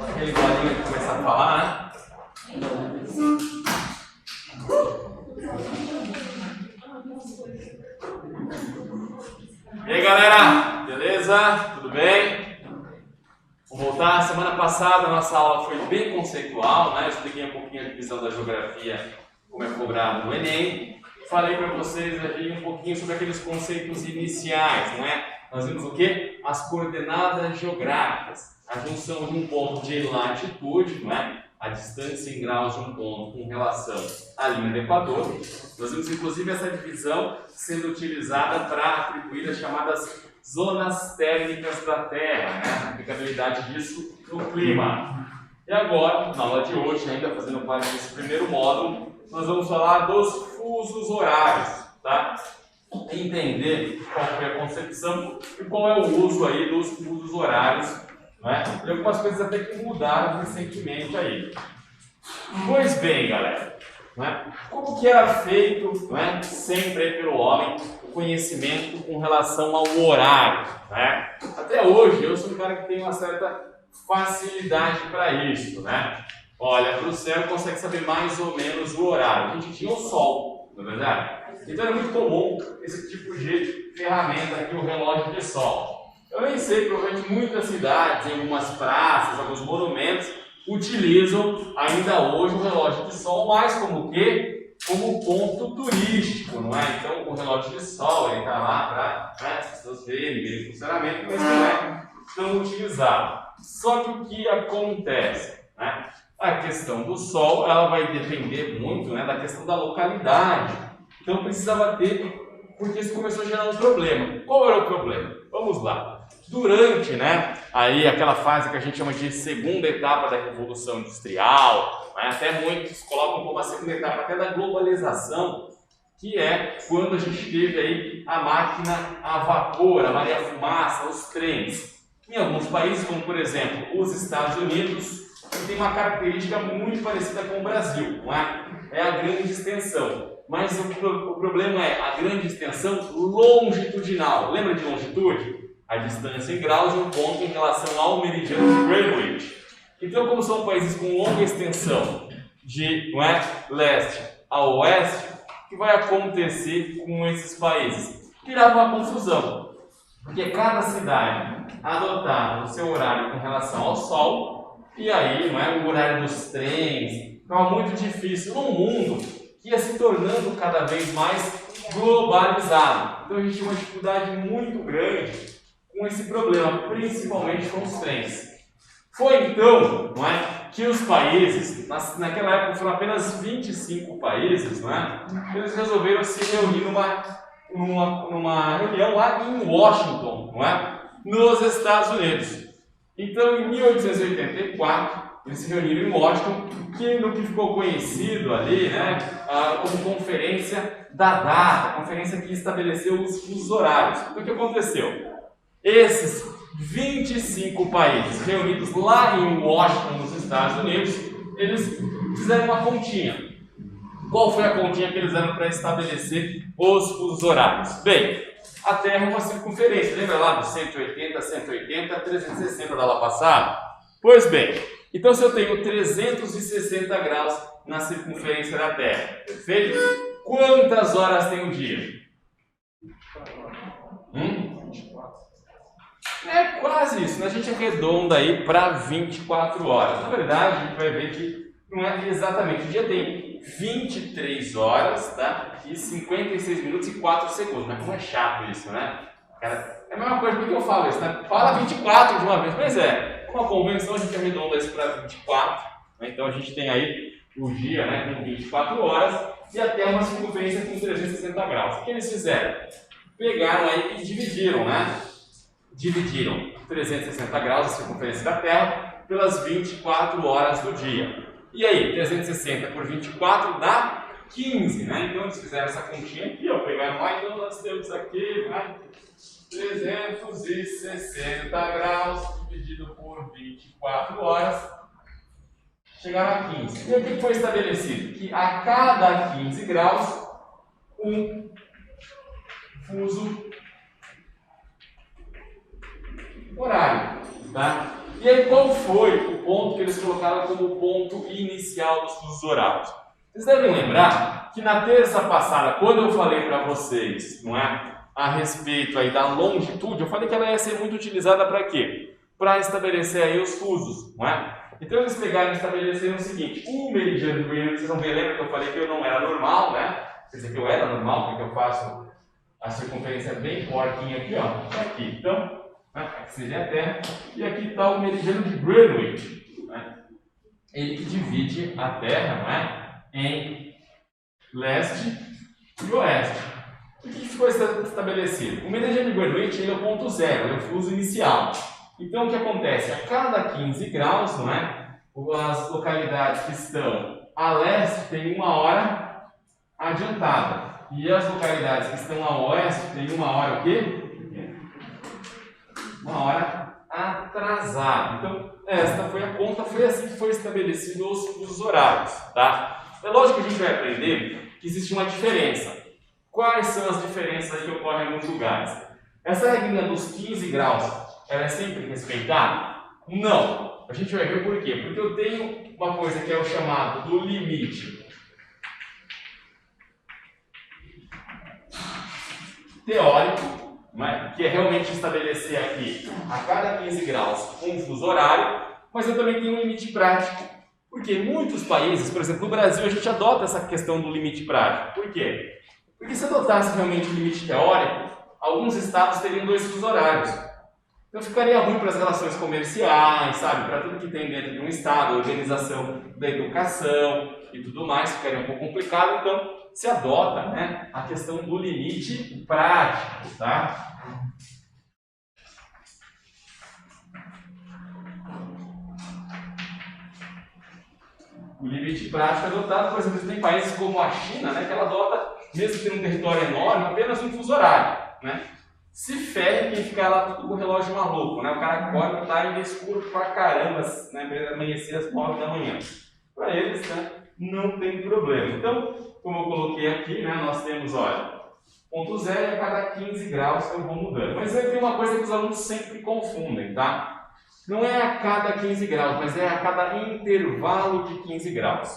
Aquele bolinho que começa a falar, né? E aí, galera, beleza? Tudo bem? Vamos voltar. Semana passada a nossa aula foi bem conceitual, né? Eu expliquei um pouquinho a divisão da geografia, como é cobrado no Enem. Falei para vocês aqui um pouquinho sobre aqueles conceitos iniciais, né? Nós vimos o quê? As coordenadas geográficas, a junção de um ponto de latitude, né? A distância em graus de um ponto com relação à linha do Equador. Nós vimos inclusive essa divisão sendo utilizada para atribuir as chamadas zonas térmicas da Terra, né? A aplicabilidade disso no clima. E agora, na aula de hoje, ainda fazendo parte desse primeiro módulo, nós vamos falar dos fusos horários, tá? Entender qual foi a concepção e qual é o uso aí dos fusos horários, né? E algumas coisas até que mudaram recentemente aí. Pois bem, galera, né? Como que era feito, né, sempre aí pelo homem o conhecimento com relação ao horário, né? Até hoje eu sou um cara que tem uma certa facilidade para isso, né? Olha para o céu e consegue saber mais ou menos o horário. A gente tinha o sol, não é verdade? Então era muito comum esse tipo de ferramenta aqui, o relógio de sol. Eu nem sei, provavelmente muitas cidades, em algumas praças, alguns monumentos, utilizam ainda hoje o relógio de sol, mais como o quê? Como ponto turístico, não é? Então o relógio de sol, ele está lá para, né, as pessoas verem o funcionamento, mas não é tão utilizado. Só que o que acontece, né? A questão do sol, ela vai depender muito, né, da questão da localidade. Então precisava ter, porque isso começou a gerar um problema. Qual era o problema? Vamos lá. Durante, né, aí aquela fase que a gente chama de segunda etapa da Revolução Industrial, né, até muitos colocam como a segunda etapa até da globalização, que é quando a gente teve aí a máquina a vapor, a Maria-Fumaça, os trens. Em alguns países, como por exemplo os Estados Unidos, que tem uma característica muito parecida com o Brasil, não é? É a grande extensão. Mas o problema é a grande extensão longitudinal. Lembra de longitude? A distância em graus de um ponto em relação ao meridiano de Greenwich. Então, como são países com longa extensão de, não é, leste a oeste, o que vai acontecer com esses países? Virava uma confusão. Porque cada cidade adotava o seu horário com relação ao sol. E aí, não é, o horário dos trens, ficava muito difícil num mundo que ia se tornando cada vez mais globalizado. Então a gente tinha uma dificuldade muito grande com esse problema, principalmente com os trens. Foi então, não é, que os países, naquela época foram apenas 25 países, não é, eles resolveram se reunir numa reunião lá em Washington, não é, nos Estados Unidos. Então, em 1884, eles se reuniram em Washington, no que ficou conhecido ali, né, como Conferência da Data, a conferência que estabeleceu os horários. Então, o que aconteceu? Esses 25 países reunidos lá em Washington, nos Estados Unidos, eles fizeram uma continha. Qual foi a continha que eles fizeram para estabelecer os horários? Bem, a Terra é uma circunferência, lembra lá dos 180, 180, 360 da aula passada? Pois bem, então se eu tenho 360 graus na circunferência da Terra, perfeito? Quantas horas tem o dia? 24. É quase isso, né? A gente arredonda aí para 24 horas. Na verdade, a gente vai ver que não é exatamente. O dia tem 23 horas, tá? E 56 minutos e 4 segundos. Mas como é chato isso, né? Cara, é a mesma coisa que eu falo isso, né? Fala 24 de uma vez. Mas é, com a convenção a gente arredonda isso para 24. Né? Então a gente tem aí o dia, né, com 24 horas e até uma circunferência com 360 graus. O que eles fizeram? Pegaram aí e dividiram, né? Dividiram 360 graus a circunferência da Terra pelas 24 horas do dia. E aí, 360 por 24 dá 15, né? Então eles fizeram essa continha aqui, ó, pegaram lá, então nós temos aqui, né, 360 graus dividido por 24 horas, chegaram a 15. E o que foi estabelecido? Que a cada 15 graus, um fuso horário, tá? E aí qual foi o ponto que eles colocaram como ponto inicial dos fusos horários? Vocês devem lembrar que na terça passada, quando eu falei para vocês, não é, a respeito aí da longitude, eu falei que ela ia ser muito utilizada para quê? Para estabelecer aí os fusos, não é? Então eles pegaram e estabeleceram o seguinte: o meridiano de Greenwich, vocês vão ver, lembra que eu falei que eu não era normal, né? Quer dizer que eu era normal, porque eu faço a circunferência bem porquinha aqui, ó, aqui. Então, né, aqui seria a Terra, e aqui está o meridiano de Greenwich, né? Ele que divide a Terra, não é, em leste e oeste. O que foi estabelecido? O meridiano de Greenwich ele é o ponto zero, ele é o fuso inicial. Então o que acontece? A cada 15 graus, não é, as localidades que estão a leste têm uma hora adiantada. E as localidades que estão a oeste têm uma hora o quê? Uma hora atrasada. Então, esta foi a conta, foi assim que foi estabelecido os horários, tá? É lógico que a gente vai aprender que existe uma diferença. Quais são as diferenças que ocorrem em alguns lugares? Essa regra dos 15 graus, ela é sempre respeitada? Não. A gente vai ver por quê. Porque eu tenho uma coisa que é o chamado do limite teórico, né, que é realmente estabelecer aqui a cada 15 graus um fuso horário, mas eu também tenho um limite prático. Porque em muitos países, por exemplo, no Brasil, a gente adota essa questão do limite prático. Por quê? Porque se adotasse realmente o limite teórico, alguns estados teriam 2 fusos horários. Então ficaria ruim para as relações comerciais, sabe? Para tudo que tem dentro de um estado, a organização da educação e tudo mais, ficaria um pouco complicado. Então se adota, né, a questão do limite prático, tá? O limite prático é adotado, por exemplo, tem países como a China, né, que ela adota, mesmo tendo um território enorme, apenas um fuso horário, né? Se ferre quem ficar lá tudo com o relógio maluco, né? O cara acorda e tá ainda escuro pra caramba, né, para amanhecer às 9 da manhã. Para eles, né, não tem problema. Então, como eu coloquei aqui, né, nós temos, olha, ponto zero e a cada 15 graus eu vou mudando. Mas aí tem uma coisa que os alunos sempre confundem, tá? Não é a cada 15 graus, mas é a cada intervalo de 15 graus.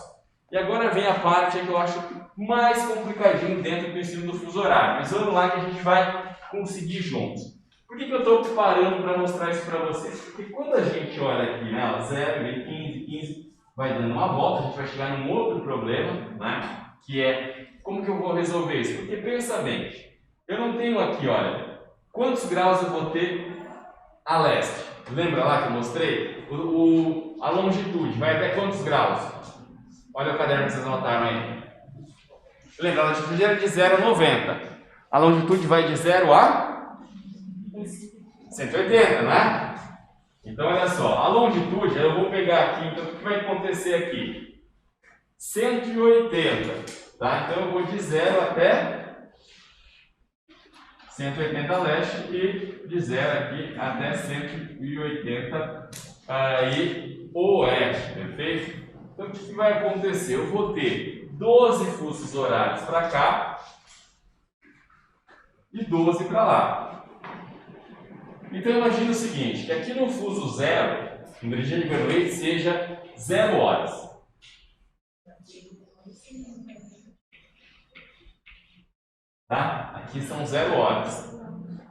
E agora vem a parte que eu acho mais complicadinho dentro do ensino do fuso horário. Mas vamos lá que a gente vai conseguir juntos. Por que eu estou parando para mostrar isso para vocês? Porque quando a gente olha aqui, né, 0, 15, 15, vai dando uma volta, a gente vai chegar num outro problema, né, que é como que eu vou resolver isso? Porque pensa bem, eu não tenho aqui, olha, quantos graus eu vou ter a leste? Lembra lá que eu mostrei? A longitude vai até quantos graus? Olha o caderno que vocês anotaram aí. Lembra, a longitude era de 0 a 90. A longitude vai de 0 a 180, não é? Então, olha só, a longitude, eu vou pegar aqui, então o que vai acontecer aqui? 180, tá? Então eu vou de 0 até 180 leste e de 0 aqui até 180 aí oeste, perfeito? Então o que vai acontecer? Eu vou ter 12 fusos horários para cá e 12 para lá. Então imagine o seguinte, que aqui no fuso zero, no meridiano de Greenwich, seja 0 horas. Tá? Aqui são 0 horas.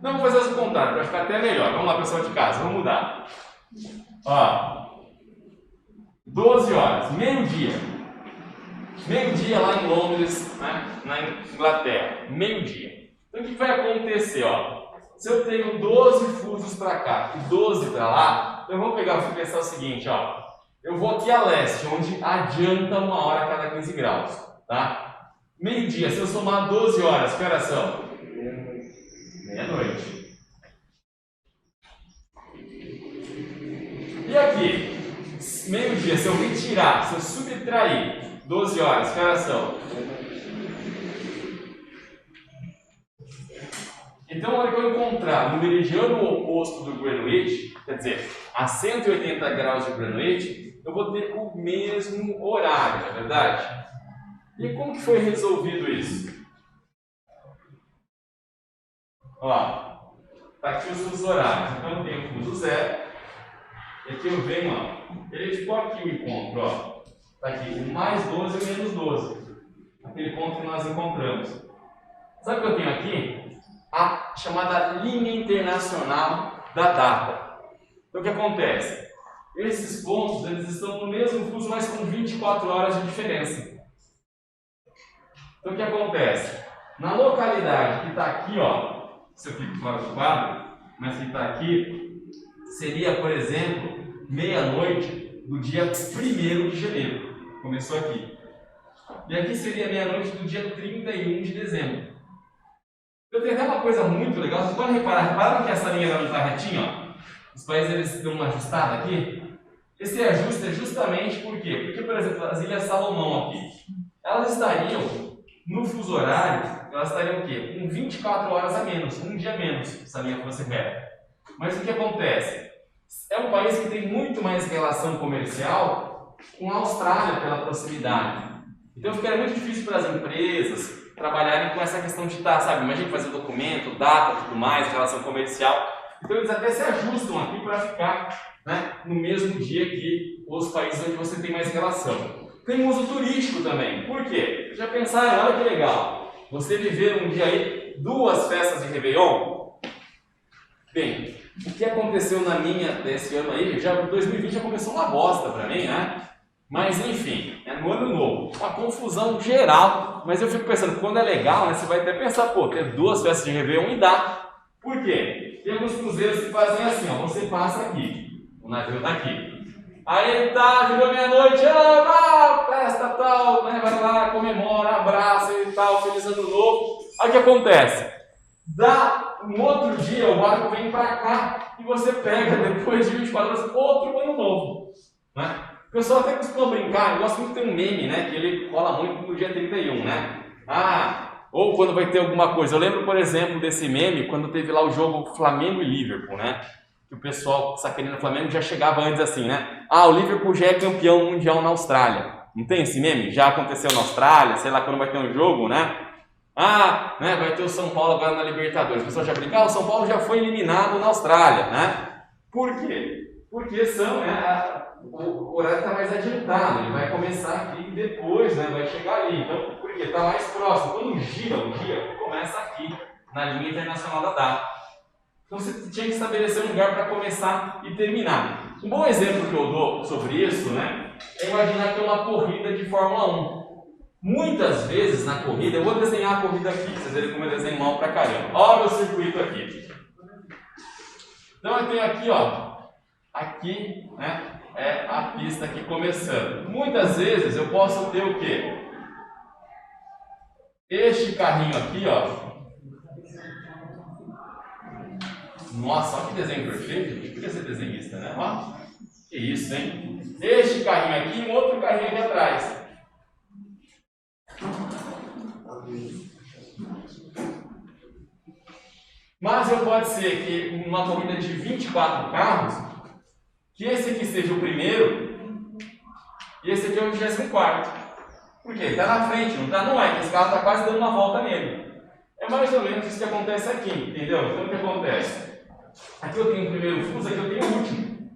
Não, vou fazer o contrário, para ficar até melhor. Vamos lá, pessoal de casa, vamos mudar. Ó, 12 horas, meio-dia. Meio-dia lá em Londres, né? Na Inglaterra. Meio-dia. Então o que vai acontecer? Ó? Se eu tenho 12 fusos para cá e 12 para lá, eu vou pegar, vou pensar o seguinte, ó. Eu vou aqui a leste, onde adianta 1 hora a cada 15 graus, tá? Meio-dia, se eu somar 12 horas, que horas são? Meia-noite. E aqui, meio-dia, se eu retirar, se eu subtrair 12 horas, que horas são? Então, na hora que eu encontrar no meridiano oposto do Greenwich, quer dizer, a 180 graus de Greenwich, eu vou ter o mesmo horário, não é verdade? E como que foi resolvido isso? Ó, tá aqui os fusos horários. Então, eu tenho o fuso zero. E aqui eu venho, ó. Ele é tipo aqui o encontro, ó. Tá aqui o mais 12 e o menos 12. Aquele ponto que nós encontramos. Sabe o que eu tenho aqui? A chamada linha internacional da data. Então o que acontece? Esses pontos eles estão no mesmo fuso, mas com 24 horas de diferença. Então o que acontece? Na localidade que está aqui, ó, se eu fico fora do quadro, mas que está aqui, seria, por exemplo, meia-noite do dia 1º de janeiro. Começou aqui. E aqui seria meia-noite do dia 31 de dezembro. Eu tenho até uma coisa muito legal, vocês podem reparar, repararam que essa linha não está retinha, ó? Os países eles dão uma ajustada aqui. Esse ajuste é justamente por quê? Porque, por exemplo, as Ilhas Salomão aqui, elas estariam, no fuso horário, elas estariam o quê? Com 24 horas a menos, um dia a menos, essa linha que você pega. Mas o que acontece? É um país que tem muito mais relação comercial com a Austrália pela proximidade. Então ficaria muito difícil para as empresas trabalharem com essa questão de estar, sabe, imagina fazer documento, data, tudo mais, relação comercial. Então eles até se ajustam aqui para ficar, né, no mesmo dia que os países onde você tem mais relação. Tem uso turístico também. Por quê? Já pensaram, olha que legal, você viver um dia aí, 2 festas de Réveillon? Bem, o que aconteceu na minha desse ano aí, já 2020 já começou uma bosta para mim, né? Mas enfim, é no ano novo, uma confusão geral, mas eu fico pensando, quando é legal, né, você vai até pensar, pô, ter 2 festas de Réveillon e dá. Por quê? Tem alguns cruzeiros que fazem assim, ó, você passa aqui, o navio tá aqui. Aí ele tá, virou meia-noite, festa tal, né, vai lá, comemora, abraça e tal, feliz ano novo. Aí o que acontece? Dá um outro dia, o barco vem pra cá e você pega, depois de 24 horas, outro ano novo, né? O pessoal até costuma brincar, eu gosto muito de ter um meme, né? Que ele rola muito no dia 31, né? Ou quando vai ter alguma coisa. Eu lembro, por exemplo, desse meme, quando teve lá o jogo Flamengo e Liverpool, né? Que o pessoal sacaneando o Flamengo já chegava antes assim, né? O Liverpool já é campeão mundial na Austrália. Não tem esse meme? Já aconteceu na Austrália, sei lá quando vai ter um jogo, né? Né? Vai ter o São Paulo agora na Libertadores. O pessoal já brinca, o São Paulo já foi eliminado na Austrália, né? Por quê? Porque são, né, o horário está mais adiantado, ele vai começar aqui e depois, né, vai chegar ali. Então, por quê? Está mais próximo. Quando gira o dia, começa aqui, na linha internacional da data. Então, você tinha que estabelecer um lugar para começar e terminar. Um bom exemplo que eu dou sobre isso, né, é imaginar que é uma corrida de Fórmula 1. Muitas vezes na corrida, eu vou desenhar a corrida aqui, vocês verem como eu desenho mal pra caramba. Olha o meu circuito aqui. Então, eu tenho aqui, ó. Aqui, né, é a pista aqui começando. Muitas vezes eu posso ter o quê? Este carrinho aqui, ó. Nossa, olha que desenho perfeito, gente. Podia ser desenhista, né? Ó, que isso, hein? Este carrinho aqui e um outro carrinho aqui atrás. Mas pode ser que numa corrida de 24 carros, que esse aqui seja o primeiro e esse aqui é o 24º. Por quê? Ele está na frente, não está? Não é, que esse carro está quase dando uma volta nele. É mais ou menos isso que acontece aqui, entendeu? Então o que acontece? Aqui eu tenho o primeiro fuso, aqui eu tenho o último.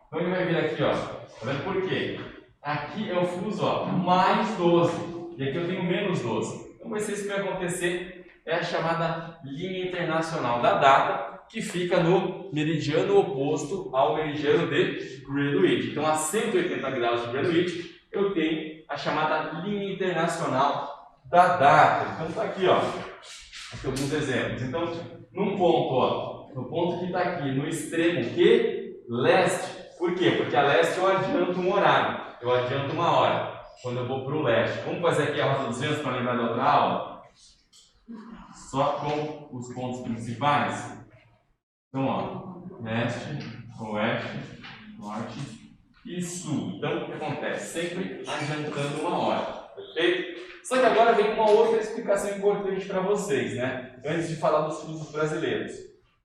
Então ele vai vir aqui, ó. Tá vendo por quê? Aqui é o fuso, ó, mais 12. E aqui eu tenho menos 12. Então vai ser isso que vai acontecer. É a chamada linha internacional da data, que fica no meridiano oposto ao meridiano de Greenwich. Então, a 180 graus de Greenwich, eu tenho a chamada linha internacional da data. Então, está aqui, ó. Aqui alguns exemplos. Então, num ponto, ó, no ponto que está aqui, no extremo Q, leste. Por quê? Porque a leste eu adianto um horário, eu adianto uma hora, quando eu vou para o leste. Vamos fazer aqui a rota dos ventos para lembrar da outra aula? Só com os pontos principais. Então, ó, leste, oeste, norte e sul. Então, o que acontece? Sempre adiantando 1 hora, perfeito? Só que agora vem uma outra explicação importante para vocês, né? Antes de falar dos fusos brasileiros.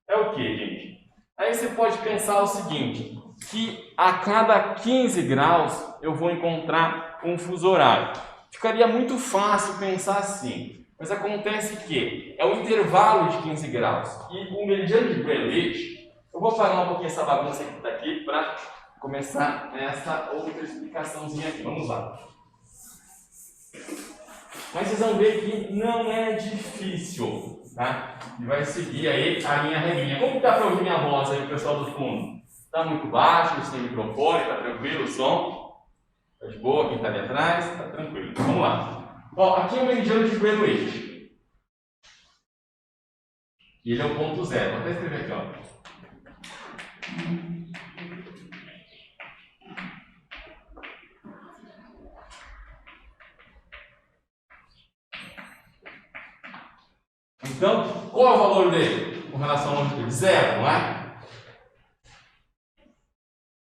É o que, gente? Aí você pode pensar o seguinte, que a cada 15 graus eu vou encontrar um fuso horário. Ficaria muito fácil pensar assim, mas acontece que é o intervalo de 15 graus. E o meridiano de Greenwich, eu vou parar um pouquinho essa bagunça que está aqui para começar essa outra explicaçãozinha aqui. Vamos lá. Mas vocês vão ver que não é difícil, tá? E vai seguir aí a minha regrinha. Como que dá para ouvir minha voz aí, o pessoal do fundo? Tá muito baixo, sem microfone, tá tranquilo o som? Tá de boa, quem tá ali atrás? Tá tranquilo. Vamos lá. Ó, aqui é o meridiano de Greenwich. E ele é o ponto zero. Vou até escrever aqui, ó. Então, qual é o valor dele com relação ao longitude? Zero, não é?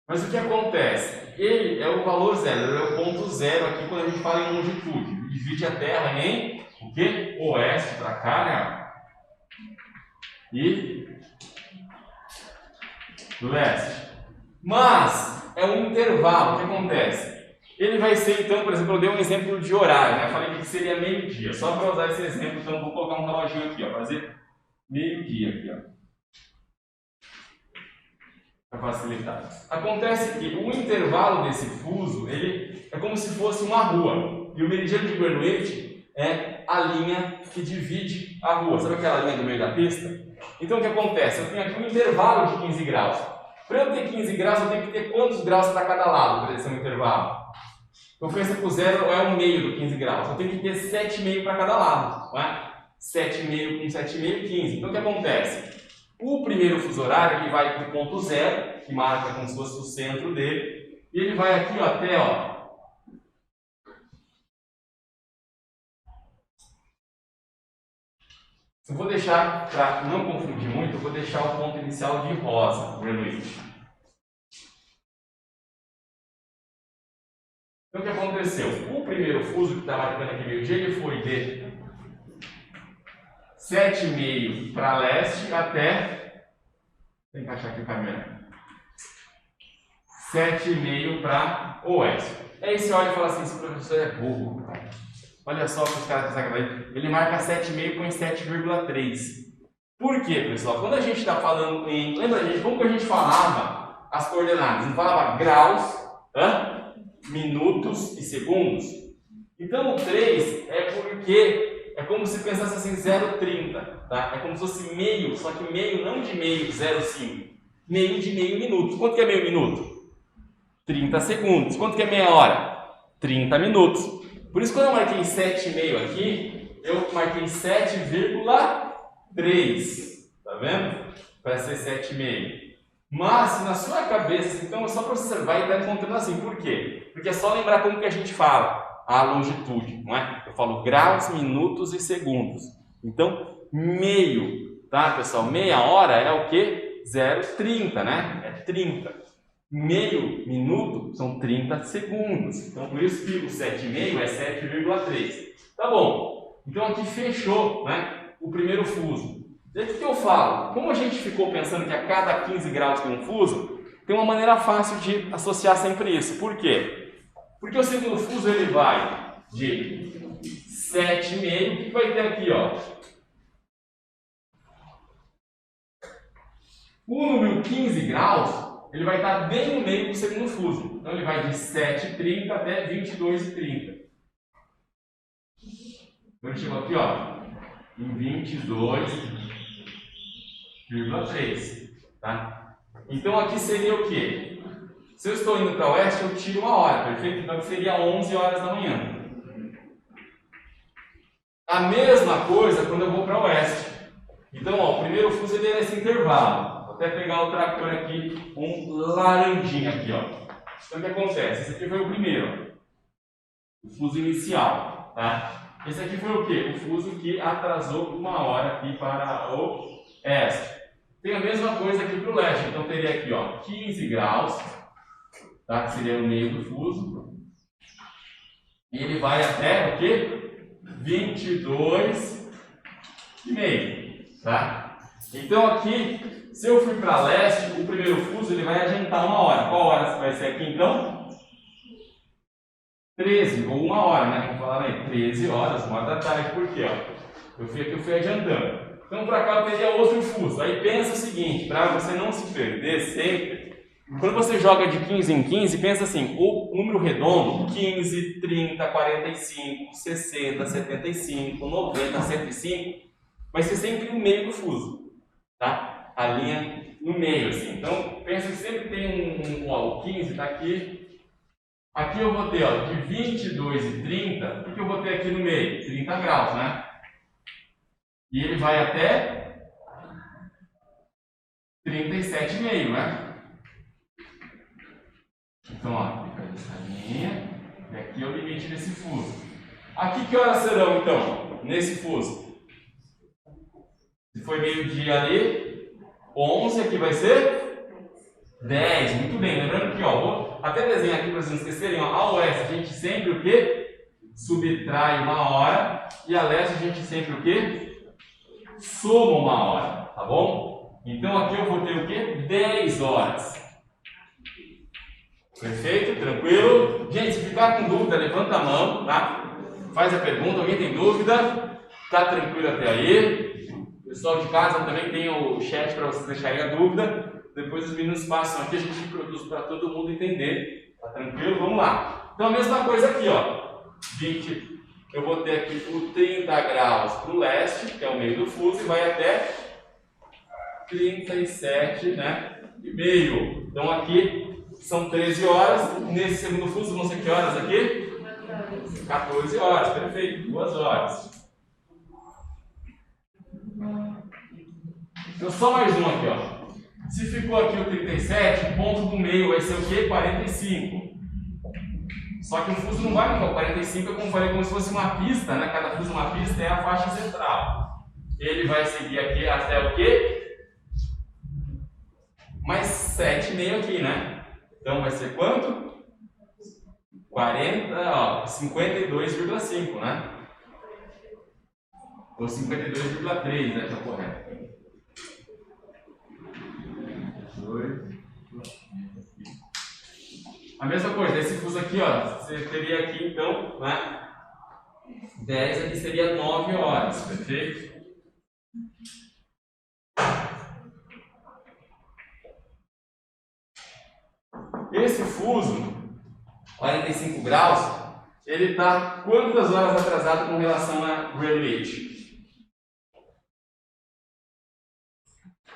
Mas o que acontece? Ele é o valor zero, ele é o ponto zero aqui quando a gente fala em longitude. Ele divide a Terra em o quê? Oeste para cá, né? E leste. Mas é um intervalo. O que acontece? Ele vai ser, então, por exemplo, eu dei um exemplo de horário, né? Eu falei que seria meio-dia. Só para usar esse exemplo, então, vou colocar um reloginho aqui, ó. Fazer meio-dia aqui, ó. Para facilitar. Acontece que o intervalo desse fuso, ele é como se fosse uma rua. E o meridiano de Greenwich é a linha que divide a rua. Sabe aquela linha do meio da pista? Então, o que acontece? Eu tenho aqui um intervalo de 15 graus. Para eu ter 15 graus, eu tenho que ter quantos graus para cada lado para esse intervalo? Então, pensa que o zero é o meio do 15 graus. Eu tenho que ter 7,5 para cada lado. Não é? 7,5 com 7,5, 15. Então, o que acontece? O primeiro fuso horário ele vai para o ponto zero, que marca como se fosse o centro dele. E ele vai aqui ó, até, ó. Eu vou deixar, para não confundir muito, eu vou deixar o ponto inicial de rosa, Greenwich. Então, o que aconteceu? O primeiro fuso que está marcando aqui meio-dia, ele foi de 7,5 para leste até... Vou encaixar aqui o caminho. 7,5 para oeste. Aí você olha e fala assim, esse professor é burro. Olha só o que os caras fizeram aí. Ele marca 7,5 e põe 7,3. Por quê, pessoal? Quando a gente está falando em... Lembra, gente, como que a gente falava as coordenadas? Não falava graus, minutos e segundos? Então o 3 é porque é como se pensasse assim 0,30, tá? É como se fosse meio, só que meio não de meio, 0,5. Meio de meio minuto. Quanto que é meio minuto? 30 segundos. Quanto que é meia hora? 30 minutos. Por isso quando eu marquei 7,5 aqui, eu marquei 7,3. Tá vendo? Para ser 7,5. Mas na sua cabeça, então é só para você vai estar encontrando assim. Por quê? Porque é só lembrar como que a gente fala a longitude, não é? Eu falo graus, minutos e segundos. Então, meio, tá, pessoal? Meia hora é o quê? 0,30, né? É 30. Meio minuto são 30 segundos. Então, por isso que o 7,5 é 7,3. Tá bom. Então, aqui fechou, né, o primeiro fuso. E aí, o que eu falo? Como a gente ficou pensando que a cada 15 graus tem um fuso, tem uma maneira fácil de associar sempre isso. Por quê? Porque o segundo fuso ele vai de 7,5, o que vai ter aqui, ó? O número 15 graus, ele vai estar bem no meio do segundo fuso. Então ele vai de 7,30 até 22,30. Então ele chegou aqui, ó, em 22,3, tá? Então aqui seria o quê? Se eu estou indo para o oeste, eu tiro 1 hora, perfeito? Então seria 11 horas da manhã. A mesma coisa quando eu vou para o oeste. Então, ó, o primeiro fuso ele é nesse intervalo. Vou até pegar o trator aqui, um laranjinha aqui, ó. Então o que acontece? Esse aqui foi o primeiro, ó. O fuso inicial, tá? Esse aqui foi o quê? O fuso que atrasou 1 hora aqui para o oeste. Tem a mesma coisa aqui para o leste. Então teria aqui, ó, 15 graus. tá? Que seria o meio do fuso. E ele vai até o quê? 22,5, tá? Então aqui, se eu fui para leste, o primeiro fuso ele vai adiantar 1 hora. Qual hora vai ser aqui então? 13, ou 1 hora, né? Vamos falar aí, 13 horas, 1 hora da tarde, por quê? Ó? Eu fui adiantando. Então para cá eu teria outro fuso. Aí pensa o seguinte, para você não se perder sempre, quando você joga de 15 em 15, pensa assim, o número redondo, 15, 30, 45, 60, 75, 90, 105, vai ser sempre o meio do fuso, tá? A linha no meio, assim. Então, pensa que sempre tem ó, o 15 está aqui. Aqui eu vou ter, ó, de 22 e 30, o que eu vou ter aqui no meio? 30 graus, né? E ele vai até 37,5, né? Então, ó, fica essa linha, e aqui é o limite desse fuso. Aqui que horas serão, então, nesse fuso? Se foi meio-dia ali, 11, aqui vai ser 10, muito bem. Lembrando que, ó, vou até desenhar aqui para vocês não esquecerem, ó, a oeste a gente sempre o quê? Subtrai 1 hora, e a leste a gente sempre o quê? Soma 1 hora, tá bom? Então aqui eu vou ter o quê? 10 horas. Perfeito? Tranquilo? Gente, se ficar com dúvida, levanta a mão, tá? Faz a pergunta. Alguém tem dúvida? Tá tranquilo até aí? O pessoal de casa também tem o chat para vocês deixarem a dúvida. Depois os meninos passam aqui, a gente produz para todo mundo entender. Tá tranquilo? Vamos lá. Então a mesma coisa aqui, ó. 20, eu vou ter aqui o 30 graus para o leste, que é o meio do fuso, e vai até 37, né? E meio. Então aqui são 13 horas, nesse segundo fuso vão ser que horas aqui? 14 horas, perfeito, 2 horas. Então só mais um aqui, ó. Se ficou aqui o 37, o ponto do meio vai ser o quê? 45. Só que o fuso não vai no 45, como eu falei, como se fosse uma pista, né? Cada fuso uma pista é a faixa central. Ele vai seguir aqui até o quê? Mais 7,5 aqui, né? Então vai ser quanto? 52,5, né? Ou 52,3, né? Que é o correto. A mesma coisa, esse fuso aqui, ó, você teria aqui então, né? 10 aqui seria 9 horas, perfeito? Esse fuso, 45 graus, ele está quantas horas atrasado com relação a Greenwich?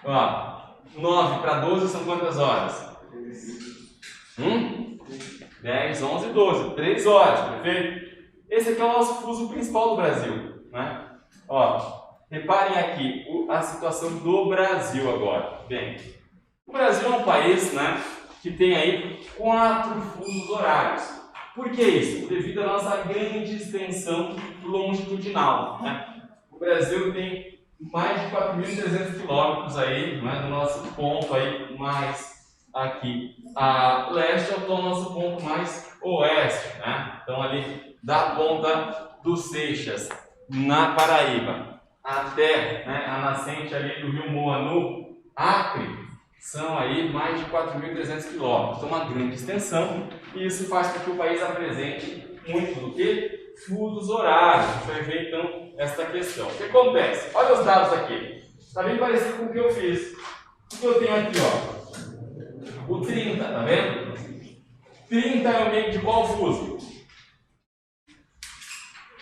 Ó, 9 para 12 são quantas horas? 10, 11, 12, 3 horas, perfeito? Esse aqui é o nosso fuso principal do Brasil, né? Ó, reparem aqui a situação do Brasil agora. Bem, o Brasil é um país, né, que tem aí 4 fusos horários. Por que isso? Devido à nossa grande extensão longitudinal, né? O Brasil tem mais de 4.300 quilômetros aí, né, do nosso ponto aí mais aqui a leste até o nosso ponto mais oeste, né? Então ali da ponta do Seixas, na Paraíba, até, né, a nascente ali do rio Moa no Acre, são aí mais de 4.300 quilômetros. Então uma grande extensão, e isso faz com que o país apresente muito do que? Fusos horários. A gente vai ver então esta questão. O que acontece? Olha os dados aqui. Está bem parecido com o que eu fiz. O que eu tenho aqui, ó? O 30, tá vendo? 30 é o meio de qual fuso?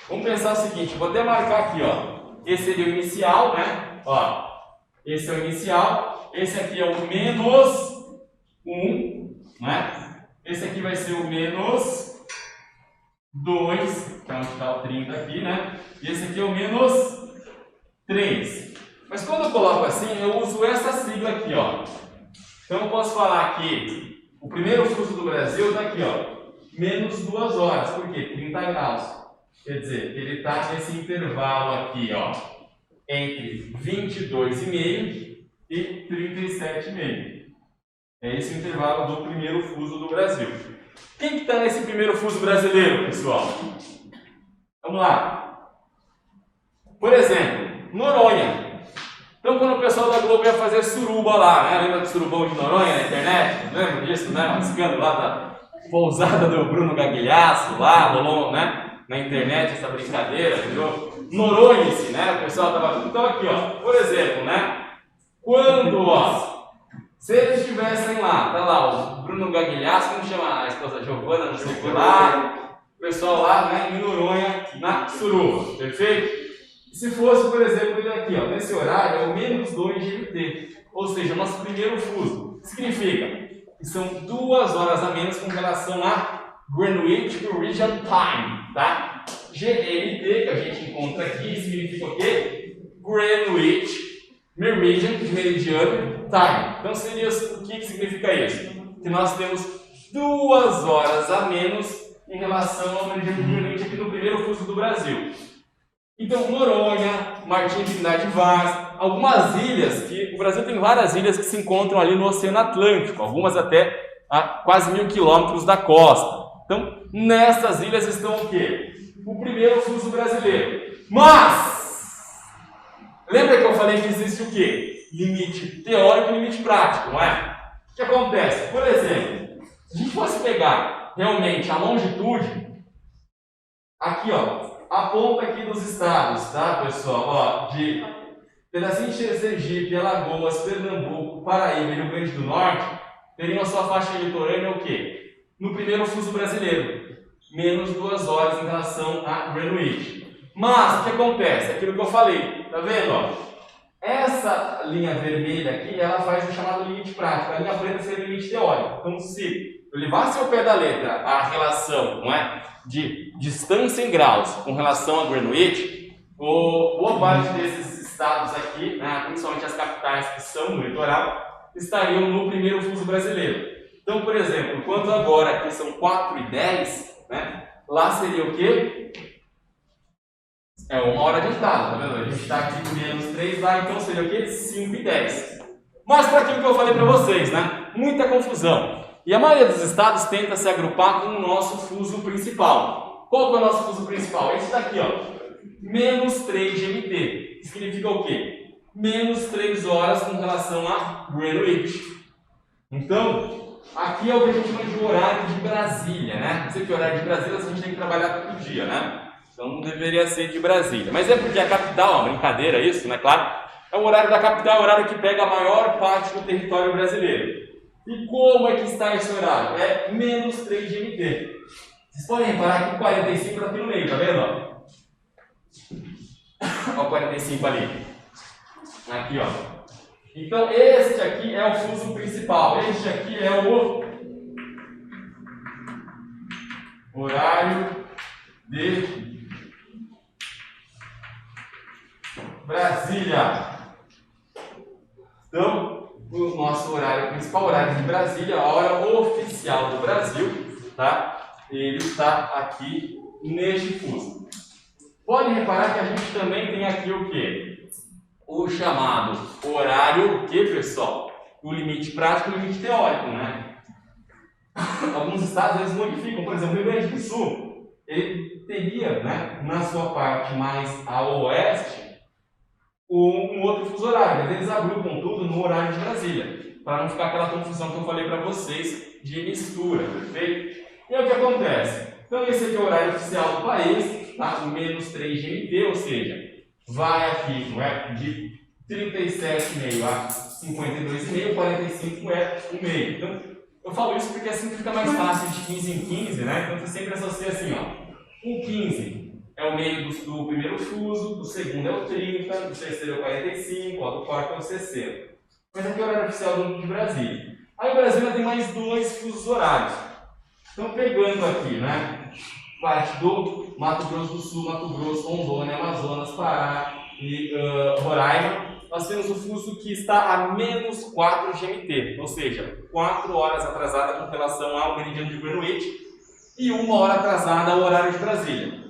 Vamos pensar o seguinte, vou até marcar aqui, ó. Esse seria o inicial, né? Ó, esse é o inicial, esse aqui é o menos 1, né? Esse aqui vai ser o menos 2, então onde está o 30 aqui, né? E esse aqui é o menos 3. Mas quando eu coloco assim, eu uso essa sigla aqui, ó. Então eu posso falar que o primeiro fuso do Brasil está aqui, ó, menos 2 horas. Por quê? 30 graus. Quer dizer, ele está nesse intervalo aqui, ó, entre 22,5 e 37,5. É esse o intervalo do primeiro fuso do Brasil. Quem que está nesse primeiro fuso brasileiro, pessoal? Vamos lá. Por exemplo, Noronha. Então, quando o pessoal da Globo ia fazer suruba lá, né? Lembra do surubão de Noronha na internet? Lembra disso, né? Um escândalo lá da pousada do Bruno Gagliasso lá, rolou, né? Na internet essa brincadeira, virou Noronha-se, né? O pessoal tava... Então aqui, ó, por exemplo, né? Quando, ó, se eles estivessem lá, tá lá, o Bruno Gagliasso, como chama a esposa Giovana, não sei o que lá, o pessoal lá, né, em Noronha, na suruba, perfeito? E se fosse, por exemplo, ele aqui, ó, nesse horário é o menos 2 GMT, ou seja, o nosso primeiro fuso. Significa que são 2 horas a menos com relação a Greenwich Meridian Time, tá? GMT, que a gente encontra aqui, significa o quê? Greenwich Meridian, de meridiano, time. Então, seria o que significa isso? Que nós temos 2 horas a menos em relação ao meridiano de Greenwich aqui no primeiro fuso do Brasil. Então, Noronha, Martim Trindade Vaz, algumas ilhas, que o Brasil tem várias ilhas que se encontram ali no Oceano Atlântico, algumas até a quase 1000 quilômetros da costa. Então, nessas ilhas estão o quê? O primeiro fuso brasileiro. Mas, lembra que eu falei que existe o quê? Limite teórico e limite prático, não é? O que acontece? Por exemplo, se a gente fosse pegar realmente a longitude, aqui, ó, a ponta aqui dos estados, tá, pessoal? Ó, de pedacinho de Sergipe, Alagoas, Pernambuco, Paraíba e Rio Grande do Norte, teriam a sua faixa litorânea o quê? No primeiro fuso brasileiro, menos 2 horas em relação a Greenwich. Mas, o que acontece? Aquilo que eu falei, tá vendo, ó? Essa linha vermelha aqui, ela faz o chamado limite prático, a linha preta seria o limite teórico. Então, se eu levasse ao pé da letra a relação, não é? De distância em graus com relação a Greenwich, boa parte desses estados aqui, né, principalmente as capitais que são no litoral, estariam no primeiro fuso brasileiro. Então, por exemplo, enquanto agora aqui são 4h10, né, lá seria o quê? É 1 hora adiantada, tá vendo? A gente está aqui com menos 3 lá, então seria o quê? 5h10. Mas para aquilo que eu falei para vocês, né? Muita confusão. E a maioria dos estados tenta se agrupar com o nosso fuso principal. Qual que é o nosso fuso principal? Esse daqui, ó. Menos 3 GMT. Que significa o quê? Menos 3 horas com relação a Greenwich. Então, aqui é o que a gente chama de horário de Brasília, né? Não sei que horário de Brasília a gente tem que trabalhar todo dia, né? Então não deveria ser de Brasília. Mas é porque a capital, ó, brincadeira isso, né? Claro, é o horário da capital, é o horário que pega a maior parte do território brasileiro. E como é que está esse horário? É menos 3 GMT. Vocês podem reparar que o 45 está aqui no meio, tá vendo? Olha o 45 ali. Aqui, ó. Então, este aqui é o fuso principal. Este aqui é o horário de Brasília. Então, o nosso horário principal, horário de Brasília, a hora oficial do Brasil, tá? Ele está aqui neste fuso. Podem reparar que a gente também tem aqui o quê? O chamado horário, o que, pessoal? O limite prático e o limite teórico, né? Alguns estados eles modificam, por exemplo, o Rio Grande do Sul, ele teria, né, na sua parte mais a oeste, um outro fuso horário, mas eles agrupam tudo no horário de Brasília, para não ficar aquela confusão que eu falei para vocês de mistura, perfeito? E aí o que acontece? Então esse aqui é o horário oficial do país, tá? Menos 3 GMT, ou seja, vai aqui, não é? De 37,5 a 52,5, 45 é o meio. Então eu falo isso porque assim fica mais fácil de 15 em 15, né? Então você sempre associa assim, ó, o 15 é o meio do primeiro fuso, do segundo é o 30, do terceiro é o 45, ó, do quarto é o 60. Mas aqui é o horário oficial de Brasília. Aí o Brasil tem mais 2 fusos horários. Então pegando aqui, né, parte do Mato Grosso do Sul, Mato Grosso, Rondônia, Amazonas, Pará e Roraima, nós temos o fuso que está a menos 4 GMT, ou seja, 4 horas atrasada com relação ao meridiano de Greenwich e 1 hora atrasada ao horário de Brasília.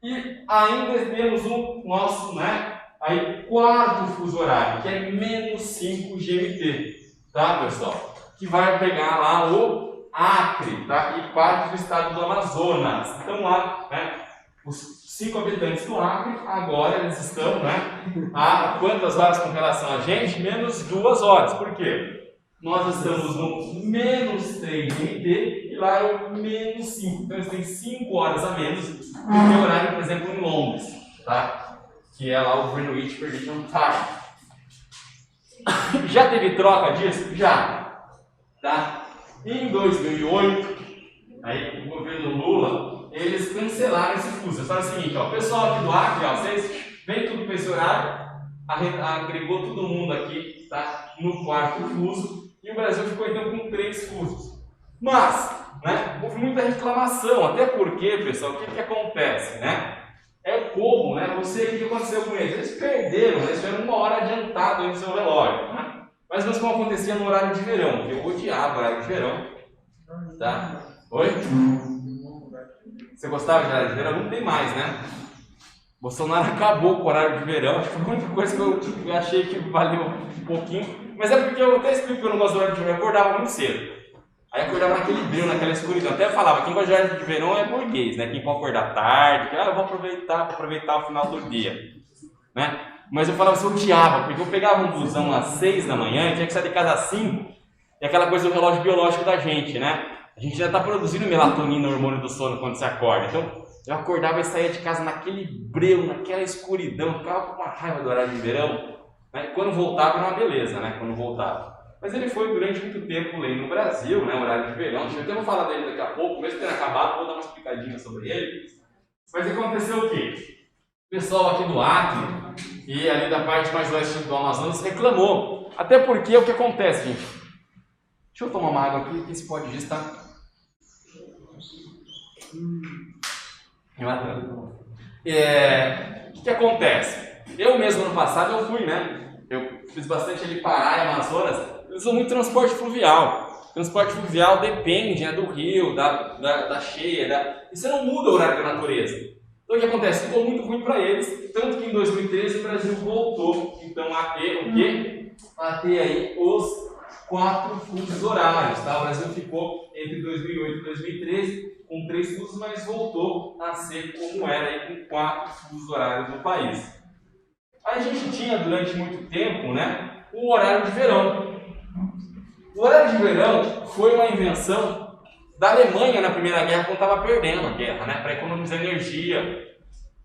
E ainda temos o nosso, né, aí, quarto fuso horário, que é menos 5 GMT, tá, pessoal? que vai pegar lá o Acre, tá? E parte do estado do Amazonas. Então lá, né, os 5 habitantes do Acre, agora eles estão, né, a quantas horas com relação a gente? Menos 2 horas. Por quê? Nós estamos no menos 3 MT e lá é o menos 5. Então eles têm 5 horas a menos do que o horário, por exemplo, em Londres, tá? Que é lá o Greenwich Prediction Time. Já teve troca disso? Já. Tá? Em 2008, aí, o governo Lula, eles cancelaram esse fuso. Eles falaram o seguinte, ó, o pessoal aqui do Acre, ó, vocês vem tudo para esse horário, agregou todo mundo aqui, tá? No 4º fuso, e o Brasil ficou então com 3 fusos. Mas, né, houve muita reclamação, até porque, pessoal, o que acontece, né? É como, né? O que aconteceu com eles? Eles perderam, eles tiveram 1 hora adiantado aí no seu relógio, né? Mais ou menos como acontecia no horário de verão, que eu odiava o horário de verão, tá? Oi? Você gostava de horário de verão? Não tem mais, né? Bolsonaro acabou com o horário de verão, acho que foi a única coisa que eu achei que valeu um pouquinho, mas é porque eu até explico que eu não gosto do horário de verão, eu acordava muito cedo. Aí acordava naquele brilho, naquela escuridão. Até falava, quem gosta de horário de verão é burguês, né? Quem pode acordar tarde, que eu vou aproveitar o final do dia, né? Mas eu falava assim, eu odiava, porque eu pegava um busão às 6 da manhã e tinha que sair de casa às 5, e aquela coisa do relógio biológico da gente, né? A gente já está produzindo melatonina, hormônio do sono, quando você acorda. Então, eu acordava e saía de casa naquele breu, naquela escuridão, ficava com uma raiva do horário de verão, né? Quando voltava era uma beleza, né? Quando voltava. Mas ele foi durante muito tempo lei no Brasil, né? O horário de verão. Eu até vou falar dele daqui a pouco, mesmo tendo acabado, vou dar uma explicadinha sobre ele. Mas aconteceu o quê? O pessoal aqui do Acre e ali da parte mais oeste do Amazonas reclamou. Até porque o que acontece, gente? Deixa eu tomar uma água aqui, que esse pó de giz tá... O que acontece? Eu mesmo ano passado eu fui, né? Eu fiz bastante ali Pará e Amazonas. Eu uso muito transporte fluvial. Transporte fluvial depende, né, do rio, da cheia, e você não muda o horário da natureza. Então o que acontece? Ficou muito ruim para eles, tanto que em 2013 o Brasil voltou então a ter o quê? A ter aí os 4 fusos horários, tá? O Brasil ficou entre 2008 e 2013 com 3 fusos, mas voltou a ser como era aí com 4 fusos horários no país. A gente tinha durante muito tempo, né, o horário de verão. O horário de verão foi uma invenção da Alemanha na Primeira Guerra, quando estava perdendo a guerra, né, para economizar energia.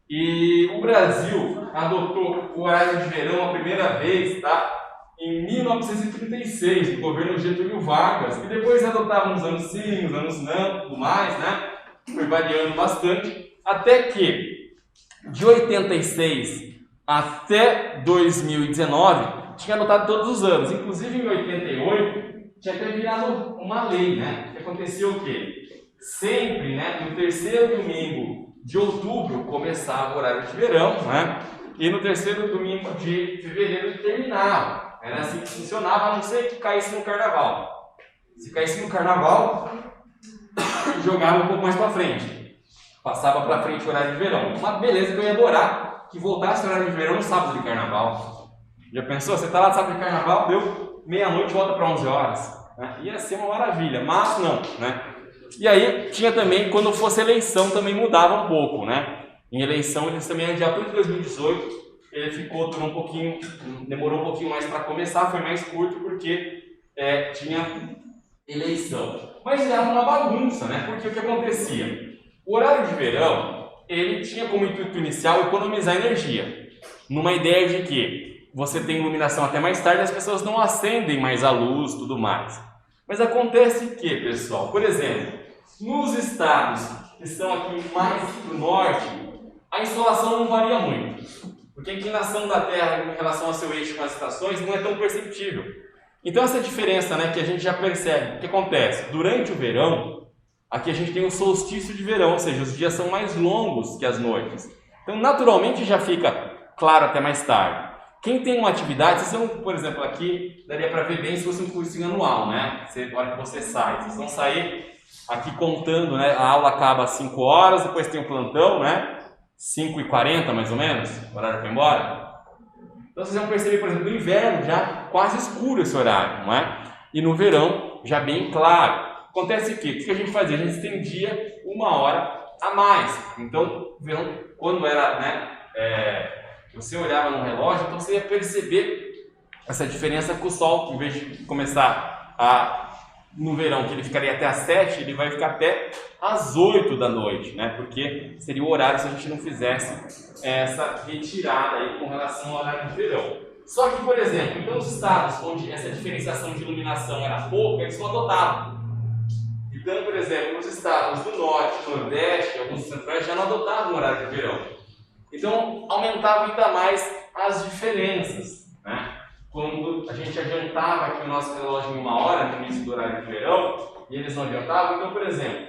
E o Brasil adotou o horário de verão a primeira vez, tá, em 1936, no governo Getúlio Vargas, e depois adotavam nos anos sim, nos anos não, tudo mais, né, foi variando bastante, até que de 86 até 2019 tinha adotado todos os anos, inclusive em 88 tinha até virado uma lei, né? Que acontecia o quê? Sempre, né, no terceiro domingo de outubro começava o horário de verão, né? E no terceiro domingo de fevereiro terminava. Era assim que funcionava, a não ser que caísse no carnaval. Se caísse no carnaval, jogava um pouco mais para frente. Passava para frente o horário de verão. Uma beleza que eu ia adorar, que voltasse o horário de verão no sábado de carnaval. Já pensou? Você está lá no sábado de carnaval, deu meia-noite, volta para 11 horas. Né? Ia ser uma maravilha, mas não, né? E aí tinha também, quando fosse eleição, também mudava um pouco, né? Em eleição, eles também, já em 2018, ele durou um pouquinho, demorou um pouquinho mais para começar, foi mais curto porque tinha eleição. Mas era uma bagunça, né? Porque o que acontecia? O horário de verão, ele tinha como intuito inicial economizar energia, numa ideia de que você tem iluminação até mais tarde, as pessoas não acendem mais a luz, tudo mais. Mas acontece que, pessoal, por exemplo, nos estados que estão aqui mais para o norte, a insolação não varia muito, porque a inclinação da Terra em relação ao seu eixo com as estações não é tão perceptível. Então essa diferença, né, que a gente já percebe, o que acontece? Durante o verão, aqui a gente tem o solstício de verão, ou seja, os dias são mais longos que as noites. Então naturalmente já fica claro até mais tarde. Quem tem uma atividade, por exemplo, aqui daria para ver bem se fosse um cursinho anual, né? Na hora que você sai, vocês vão sair aqui contando, né? A aula acaba às 5 horas, depois tem o plantão, né? 5h40 mais ou menos, o horário para ir embora. Então vocês vão perceber, por exemplo, no inverno já quase escuro esse horário, não é? E no verão já bem claro. Acontece o que a gente fazia? A gente estendia 1 hora a mais. Então, verão, quando era, né, você olhava no relógio, então você ia perceber essa diferença com o sol. Em vez de começar no verão, que ele ficaria até às 7, ele vai ficar até às 8 da noite, né? Porque seria o horário se a gente não fizesse essa retirada aí com relação ao horário de verão. Só que, por exemplo, então os estados onde essa diferenciação de iluminação era pouca, eles não adotavam. Então, por exemplo, nos estados do norte, nordeste, alguns do centro-oeste já não adotavam o horário de verão. Então, aumentava ainda mais as diferenças, né? Quando a gente adiantava aqui o nosso relógio em 1 hora, no início do horário de verão, e eles não adiantavam, então, por exemplo,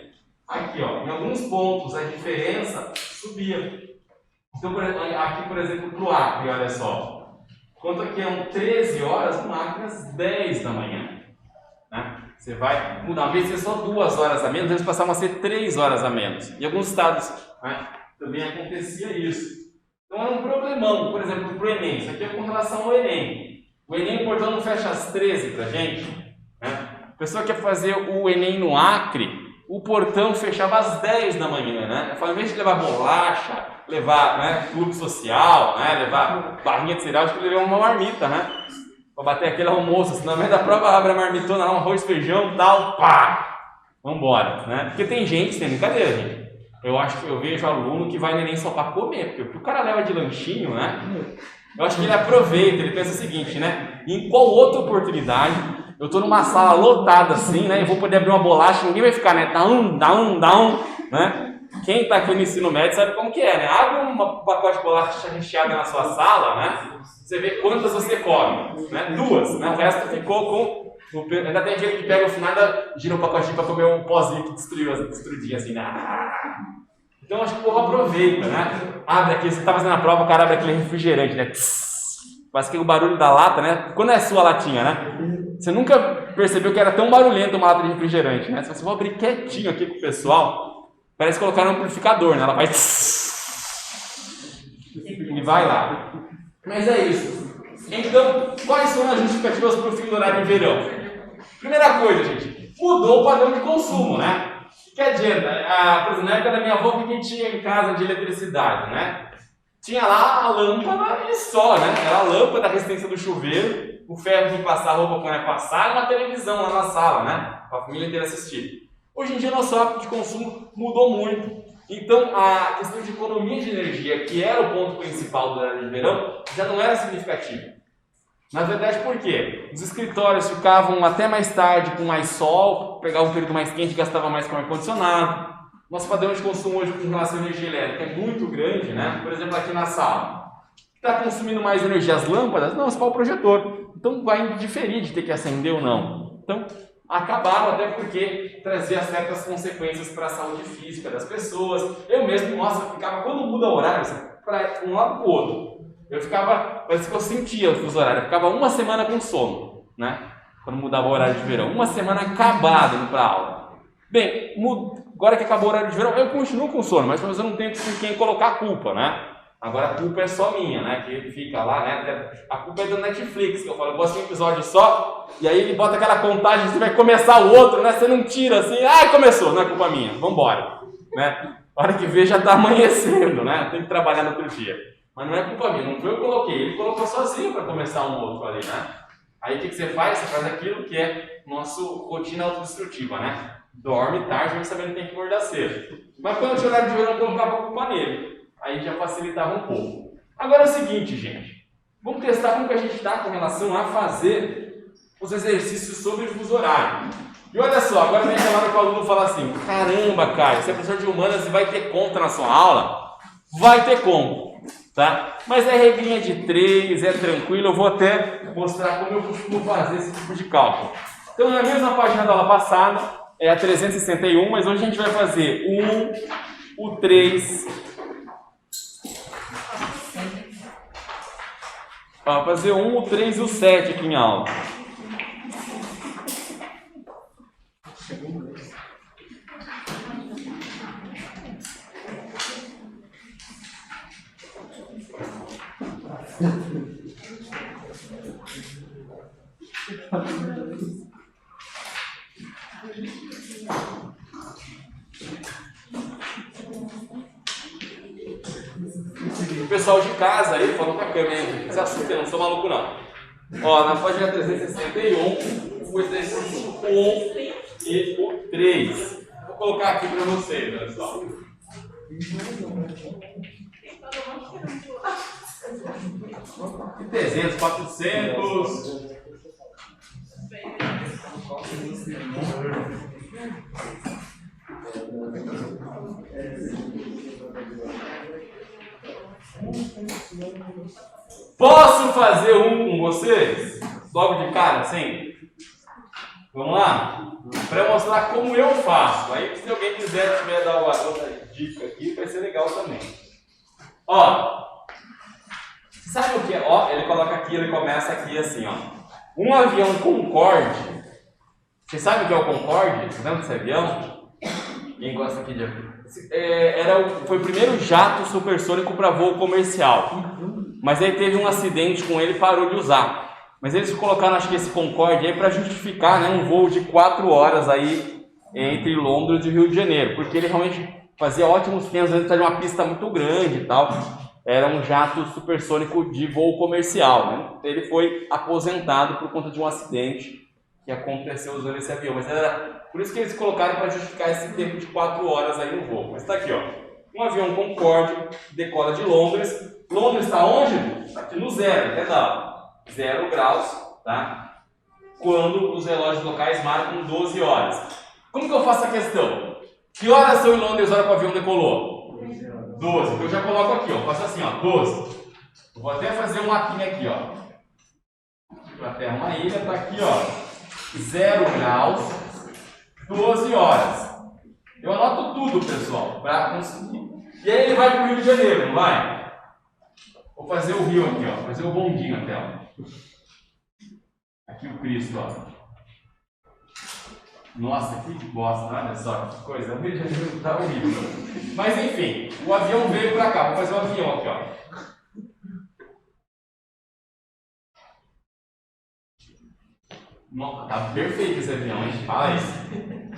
aqui, ó, em alguns pontos a diferença subia. Então, aqui, por exemplo, para o Acre, olha só. Enquanto aqui é 13 horas, no Acre às 10 da manhã. Né? Você vai mudar, uma vez ser só 2 horas a menos, eles passavam a ser 3 horas a menos. Em alguns estados, né, também acontecia isso. Então era um problemão, por exemplo, para o Enem. Isso aqui é com relação ao Enem. O Enem, o portão não fecha às 13 para a gente. Né? A pessoa quer fazer o Enem no Acre, o portão fechava às 10 da manhã. Né? Eu falo, em vez de levar bolacha, levar, né, clube social, né, levar barrinha de cereal, acho que eu levei uma marmita, né? Para bater aquele almoço, senão no meio da prova abre a marmitona lá, um arroz, feijão, tal, pá! Vambora, né? Porque tem gente, tem brincadeira, gente. Eu vejo aluno que vai no Enem só para comer, porque o que o cara leva de lanchinho, né? Eu acho que ele aproveita, ele pensa o seguinte, né? Em qual outra oportunidade eu tô numa sala lotada assim, né? Eu vou poder abrir uma bolacha, ninguém vai ficar, né? Down, né? Quem está aqui no ensino médio sabe como que é, né? Abre um pacote de bolacha recheada na sua sala, né? Você vê quantas você come, né? 2, né? O resto ficou com... Ainda tem aquele que pega o final e gira um pacotinho para comer um pozinho que destruidinho assim, né? Então acho que o povo aproveita, né? Abre aqui, você está fazendo a prova, o cara abre aquele refrigerante, né? Faz aquele barulho da lata, né? Quando é a sua latinha, né? Você nunca percebeu que era tão barulhento uma lata de refrigerante, né? Se você for abrir quietinho aqui com o pessoal, parece colocar um amplificador, né? Ela vai... E vai lá. Mas é isso. Então, quais são as justificativas para o fim do horário de verão? Primeira coisa, gente, mudou o padrão de consumo, né? O que adianta? Por exemplo, na época da minha avó, o que tinha em casa de eletricidade, né? Tinha lá a lâmpada e só, né? Era a lâmpada, a resistência do chuveiro, o ferro de passar a roupa quando é passar e uma televisão lá na sala, né? Para a família inteira assistir. Hoje em dia, nosso hábito de consumo mudou muito. Então, a questão de economia de energia, que era o ponto principal do horário de verão, já não era significativa. Na verdade, por quê? Os escritórios ficavam até mais tarde com mais sol, pegavam um período mais quente e gastavam mais com ar-condicionado. Nosso padrão de consumo hoje com relação à energia elétrica é muito grande, né? Por exemplo, aqui na sala. Está consumindo mais energia as lâmpadas? Não, só o projetor. Então, vai diferir de ter que acender ou não. Então, acabaram até porque trazia certas consequências para a saúde física das pessoas. Eu mesmo, nossa, ficava, quando muda o horário, para um lado para o outro, eu ficava, parece que eu sentia o fuso horário, eu ficava 1 semana com sono, né? Quando mudava o horário de verão, 1 semana acabado indo para a aula. Bem, agora que acabou o horário de verão, eu continuo com sono, mas eu não tenho com quem colocar a culpa, né? Agora a culpa é só minha, né? Que fica lá, né? A culpa é do Netflix, que eu falo, eu gosto de um episódio só, e aí ele bota aquela contagem, você vai começar o outro, né? Você não tira assim, começou, não é culpa minha, vambora, né? A hora que vê já tá amanhecendo, né? Tem que trabalhar no outro dia. Mas não é culpa minha, não foi eu que coloquei, ele colocou sozinho para começar um outro ali, né? Aí o que você faz? Você faz aquilo que é nossa rotina autodestrutiva, né? Dorme tarde, mas sabendo que tem que acordar cedo. Mas quando eu tinha horário de verão, eu colocava a culpa nele. Aí já facilitava um pouco. Agora é o seguinte, gente. Vamos testar como que a gente está com relação a fazer os exercícios sobre o fuso horário. E olha só, agora vem aquela hora que o aluno fala assim, caramba, Caio, você é professor de humanas e vai ter conta na sua aula? Vai ter conta, tá? Mas é regrinha de 3, é tranquilo, eu vou até mostrar como eu costumo fazer esse tipo de cálculo. Então, na mesma página da aula passada, é a 361, mas hoje a gente vai fazer o 3... Vai fazer o 3 e o 7 aqui em aula. pessoal de casa aí, falando com a câmera, não se assustem, não sou maluco não. Ó, na página 361, o exercício 1 e o 3. Vou colocar aqui para vocês, pessoal. E 300, 400. Posso fazer um com vocês? Logo de cara, assim? Vamos lá? Para mostrar como eu faço. Aí, se alguém tiver dar uma outra dica aqui, vai ser legal também. Ó, sabe o que é? Ó, ele coloca aqui, ele começa aqui assim, ó. Um avião Concorde. Você sabe o que é o Concorde? Você lembra desse avião? Quem gosta aqui de avião? Foi o primeiro jato supersônico para voo comercial. Mas aí teve um acidente com ele e parou de usar. Mas eles colocaram, acho que esse Concorde aí para justificar, né, um voo de 4 horas aí entre Londres e Rio de Janeiro. Porque ele realmente fazia ótimos tempos, ele estava em uma pista muito grande e tal. Era um jato supersônico de voo comercial, né? Ele foi aposentado por conta de um acidente que aconteceu usando esse avião. Mas era por isso que eles colocaram para justificar esse tempo de 4 horas aí no voo. Mas está aqui, ó. Um avião Concorde decola de Londres. Londres está onde? Está aqui no zero, até dá 0 graus, tá? Quando os relógios locais marcam 12 horas. Como que eu faço a questão? Que horas são em Londres a hora que o avião decolou? 12. Então eu já coloco aqui, ó. Faço assim, ó, 12. Eu vou até fazer um mapinha aqui, ó. Inglaterra é uma ilha, tá aqui, ó. 0 graus, 12 horas. Eu anoto tudo, pessoal, para conseguir. E aí ele vai para o Rio de Janeiro, não vai? Vou fazer o rio aqui, ó. Fazer o bondinho até, ó. Aqui o Cristo, ó. Nossa, que bosta, olha só que coisa. O Rio de Janeiro tá horrível. Mas enfim, o avião veio para cá. Vou fazer o avião aqui, ó. Nossa, tá perfeito esse avião, hein? Fala isso.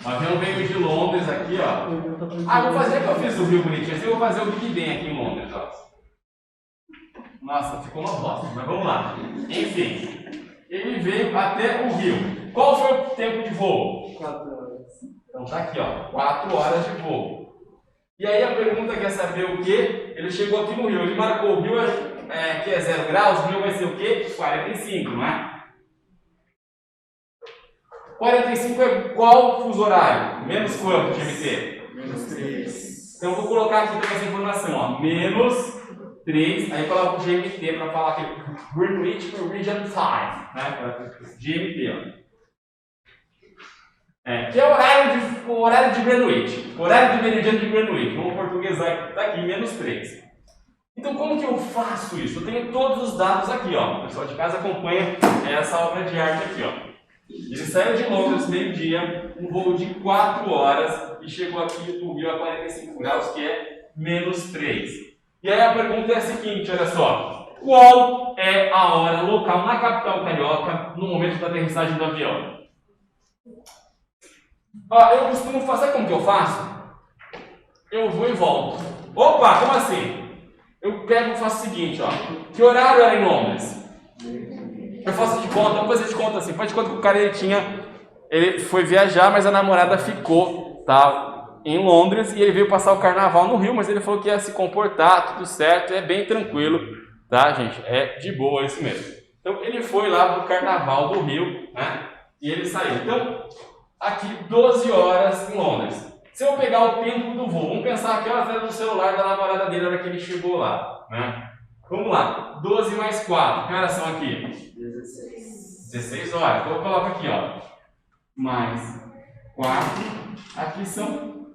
O avião veio de Londres aqui, ó. Ah, vou fazer o que eu fiz do Rio bonitinho. Assim eu vou fazer o Big Ben aqui em Londres, ó. Nossa, ficou uma bosta, mas vamos lá. Enfim, ele veio até o Rio. Qual foi o tempo de voo? 4 horas. Então tá aqui, ó. 4 horas de voo. E aí a pergunta quer saber o quê? Ele chegou aqui no Rio. Ele marcou o Rio, que é 0 graus. O Rio vai ser o quê? 45, não é? 45 é qual fuso horário? Menos quanto, GMT? Menos 3. Então eu vou colocar aqui também essa informação, ó. Menos 3, aí coloco o GMT para falar aqui. Greenwich Meridian Time, né? GMT, ó. Que é o horário de Greenwich. Horário de meridiano de Greenwich. Vamos portuguesar aqui, menos 3. Então como que eu faço isso? Eu tenho todos os dados aqui, ó. O pessoal de casa acompanha essa obra de arte aqui, ó. Ele saiu de Londres meio-dia, um voo de 4 horas e chegou aqui no Rio a 45 graus, que é menos 3. E aí a pergunta é a seguinte, olha só. Qual é a hora local na capital carioca no momento da aterrissagem do avião? Ó, eu costumo fazer, sabe como que eu faço? Eu vou e volto. Opa, como assim? Eu pego e faço o seguinte, ó. Que horário era em Londres? Eu faço de conta, vamos fazer de conta assim. Faz de conta que o cara ele foi viajar, mas a namorada ficou, tá, em Londres e ele veio passar o carnaval no Rio, mas ele falou que ia se comportar, tudo certo, é bem tranquilo, tá, gente? É de boa isso mesmo. Então ele foi lá pro carnaval do Rio, né? E ele saiu. Então, aqui 12 horas em Londres. Se eu pegar o tempo do voo, vamos pensar que horas era no celular da namorada dele na hora que ele chegou lá, né? Vamos lá, 12 mais 4, que horas são aqui? 16 horas. Então eu coloco aqui, ó. Mais 4. Aqui são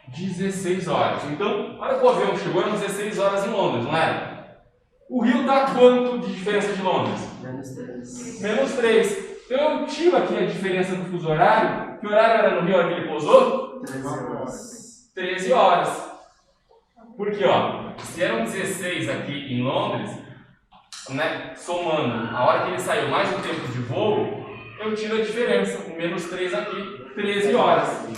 16 horas. Então, olha que o avião chegou, eram 16 horas em Londres, não era? O Rio dá quanto de diferença de Londres? Menos 3. Menos 3. Então eu tiro aqui a diferença do fuso horário. Que horário era no Rio a hora que ele pousou? 13 horas. 13 horas. Porque, ó, se eram 16 aqui em Londres, né, somando a hora que ele saiu mais o tempo de voo, eu tiro a diferença, o menos 3 aqui, 13 horas.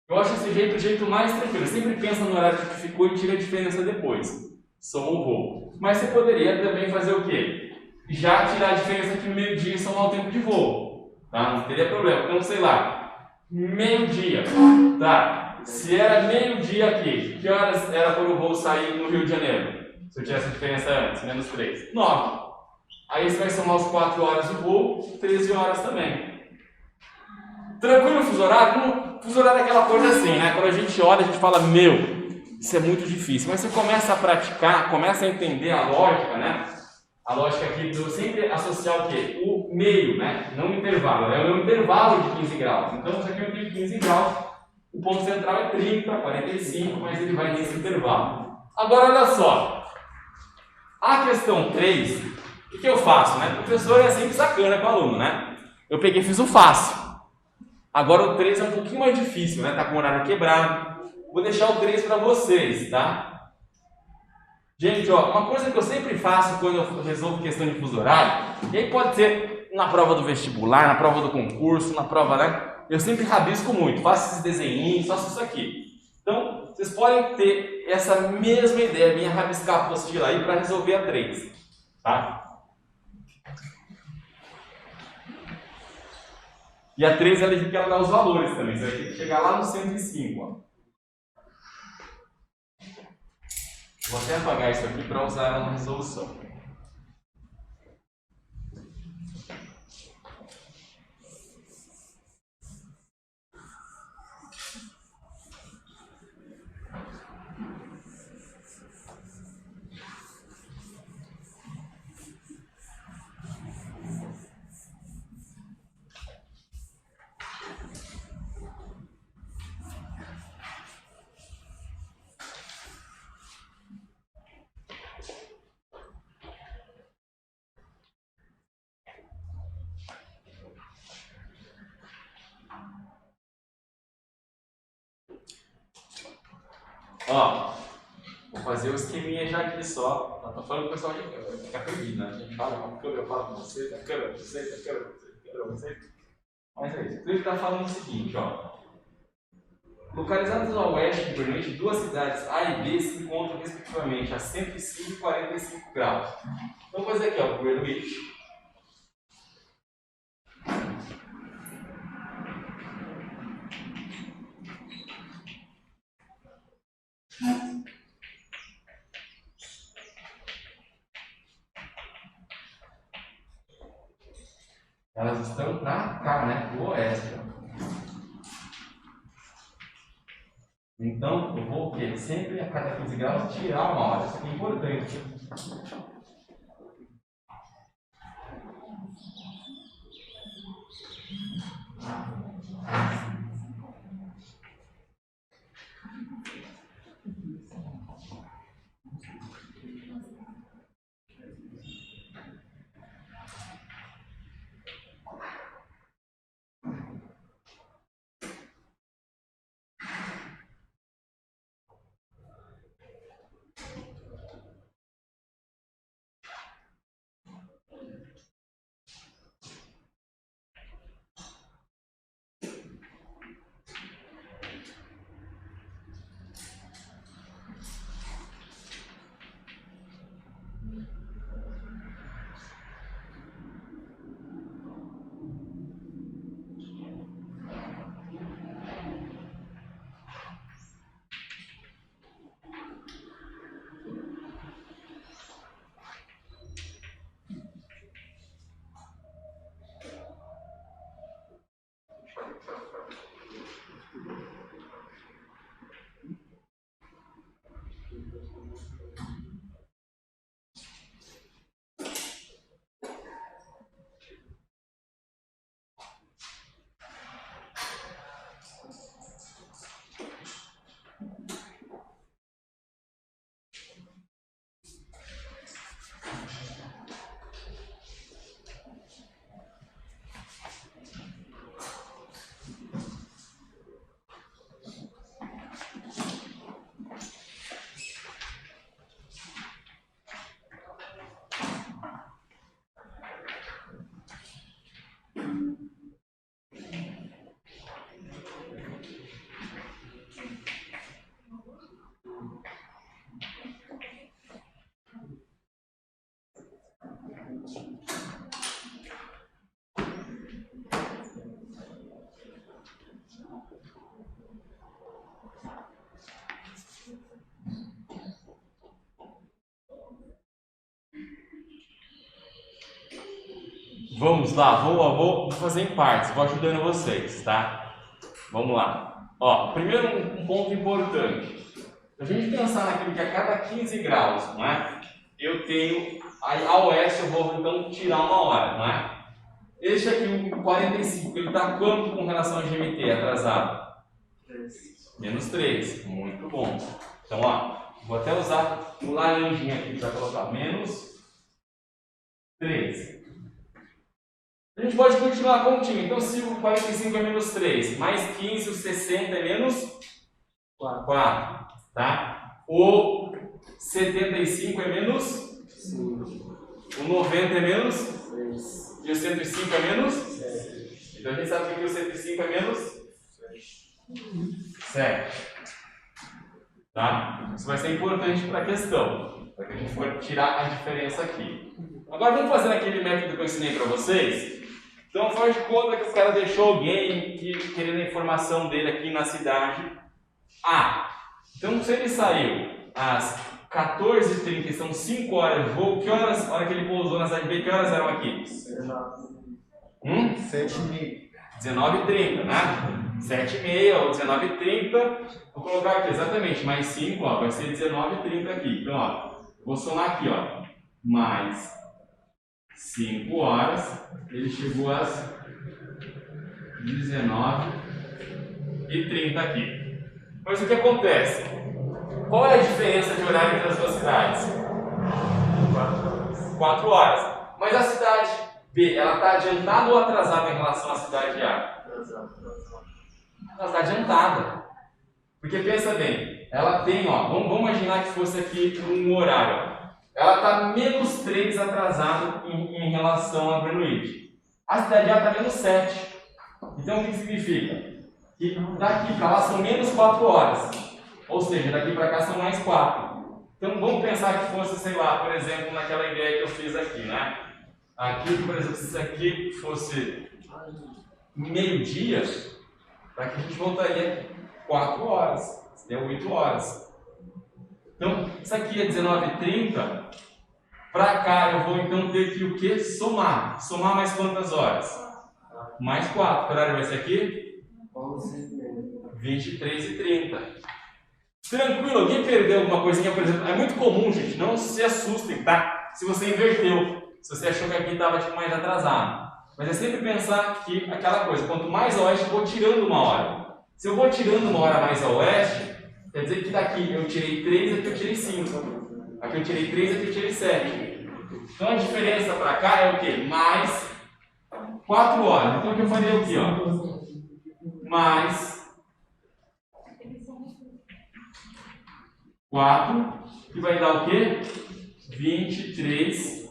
Eu acho esse jeito o jeito mais tranquilo. Sempre pensa no horário que ficou e tira a diferença depois. Soma o voo. Mas você poderia também fazer o quê? Já tirar a diferença que meio-dia e somar o tempo de voo. Tá? Não teria problema. Então, sei lá, meio-dia. Tá? Se era meio-dia aqui, que horas era quando o voo sair no Rio de Janeiro? Se eu tivesse a diferença antes, menos 3. 9. Aí você vai somar os 4 horas do voo, 13 horas também. Tranquilo o fuso horário? O fuso horário é aquela coisa assim, né? Quando a gente olha, a gente fala, meu, isso é muito difícil. Mas você começa a praticar, começa a entender a lógica, né? A lógica aqui de eu sempre associar o quê? O meio, né? Não o intervalo. É o meu intervalo de 15 graus. Então, isso aqui eu tenho 15 graus. O ponto central é 30, 45, mas ele vai nesse intervalo. Agora, olha só. A questão 3, o que eu faço, né? O professor é sempre sacana com o aluno, né? Eu peguei e fiz o fácil. Agora o 3 é um pouquinho mais difícil, né? Tá com o horário quebrado. Vou deixar o 3 para vocês, tá? Gente, ó, uma coisa que eu sempre faço quando eu resolvo questão de fuso horário, e aí pode ser na prova do vestibular, na prova do concurso, na prova, né? Eu sempre rabisco muito, faço esses desenhinhos, faço isso aqui. Então, vocês podem ter essa mesma ideia minha, rabiscar a apostila aí para resolver a 3, tá? E a 3 ela dá os valores também, você vai ter que chegar lá no 105, ó. Vou até apagar isso aqui para usar ela na resolução. Ó, vou fazer o esqueminha já aqui só. Tô falando que o pessoal fica perdido, né? A gente fala, eu falo com você, da câmera, você, da câmera, você, da câmera, você. Mas é isso. Então ele está falando o seguinte, ó. Localizadas ao oeste de Greenwich, duas cidades A e B se encontram respectivamente a 105 e 45 graus. Então vou fazer aqui, ó, Greenwich. Elas estão para cá, né? Para o oeste. Então, eu vou sempre a cada 15 graus tirar uma hora. Isso aqui é importante. Vamos lá, vou fazer em partes, vou ajudando vocês, tá? Vamos lá. Ó, primeiro um ponto importante. Se a gente pensar naquilo que a cada 15 graus, não é? Eu tenho, aí a oeste eu vou então tirar 1 hora, não é? Este aqui, o 45, ele está quanto com relação a GMT atrasado? Menos 3, muito bom. Então, ó, vou até usar o laranjinha aqui para colocar menos 3. A gente pode continuar a continha. Então, se o 45 é menos 3, mais 15, o 60 é menos 4, tá? O 75 é menos 5. O 90 é menos 6. E o 105 é menos 7. Então, a gente sabe que o 105 é menos 7. Tá? Isso vai ser importante para a questão, para que a gente for tirar a diferença aqui. Agora, vamos fazer aquele método que eu ensinei para vocês? Então, faz de conta que o cara deixou alguém querendo a informação dele aqui na cidade A. Então, se ele saiu às 14h30, são 5 horas de voo, que horas, a hora que ele pousou na cidade B, que horas eram aqui? 7h30. 19h30, né? 7h30 ou 19h30. Vou colocar aqui exatamente, mais 5, ó, vai ser 19h30 aqui. Então, ó, vou somar aqui, ó, mais 5 horas, ele chegou às 19h30 aqui. Mas o que acontece? Qual é a diferença de horário entre as duas cidades? 4 horas. Mas a cidade B, ela está adiantada ou atrasada em relação à cidade A? Ela está adiantada. Porque pensa bem, ela tem, ó, vamos imaginar que fosse aqui um horário, ó. Ela está menos 3 atrasada em relação a Greenwich. A cidade A está menos 7. Então o que significa? Que daqui para lá são menos 4 horas. Ou seja, daqui para cá são mais 4. Então vamos pensar que fosse, sei lá, por exemplo, naquela ideia que eu fiz aqui, né? Aqui, por exemplo, se isso aqui fosse meio-dia, daqui a gente voltaria 4 horas. Deu 8 horas. Então, isso aqui é 19h30. Para cá eu vou então ter que o quê? Somar. Somar mais quantas horas? Mais 4. Que horário vai ser aqui? 23h30. Tranquilo? Alguém perdeu alguma coisinha, por exemplo? É muito comum, gente. Não se assustem, tá? Se você inverteu. Se você achou que aqui estava tipo, mais atrasado. Mas é sempre pensar que aquela coisa, quanto mais a oeste eu vou tirando 1 hora. Se eu vou tirando 1 hora mais a oeste, quer dizer que daqui eu tirei 3, aqui eu tirei 5. Aqui eu tirei 3, aqui eu tirei 7. Então a diferença para cá é o quê? Mais 4 horas. Então aqui eu faria o quê? Ó? Mais 4, que vai dar o quê? 23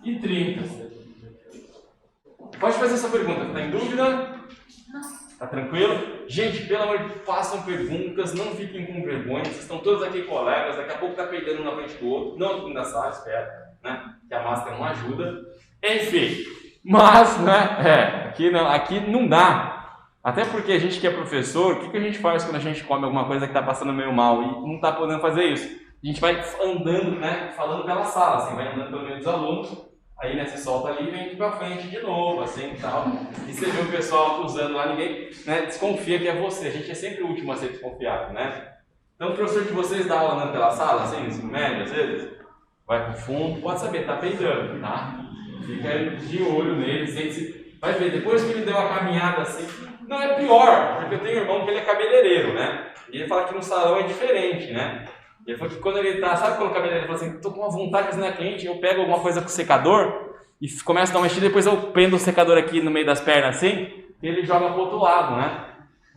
e 30. Pode fazer essa pergunta, está em dúvida? Tá tranquilo? Gente, pelo amor de Deus, façam perguntas, não fiquem com vergonha, vocês estão todos aqui colegas, daqui a pouco tá perdendo um na frente do outro, não aqui na sala, espero, né? Que a máscara não ajuda. Enfim, mas, né, aqui não dá. Até porque a gente que é professor, o que a gente faz quando a gente come alguma coisa que tá passando meio mal e não tá podendo fazer isso? A gente vai andando, né, falando pela sala, assim, vai andando pelo meio dos alunos. Aí, né, você solta ali e vem aqui pra frente de novo, assim e tal. E você vê o pessoal acusando lá, ninguém, né, desconfia que é você. A gente é sempre o último a ser desconfiado, né? Então, o professor de vocês dá aula andando pela sala, assim, no ensino médio, às vezes, vai pro fundo, pode saber, tá peidando, tá? Fica de olho nele, sente-se. Vai ver, depois que ele deu uma caminhada assim, não é pior, porque eu tenho um irmão que ele é cabeleireiro, né? E ele fala que no salão é diferente, né? Ele falou que quando ele tá, sabe quando o cabeleireiro fala assim, tô com uma vontade de fazer na cliente, eu pego alguma coisa com o secador e começo a dar uma mexida, depois eu prendo o secador aqui no meio das pernas assim, e ele joga pro outro lado, né?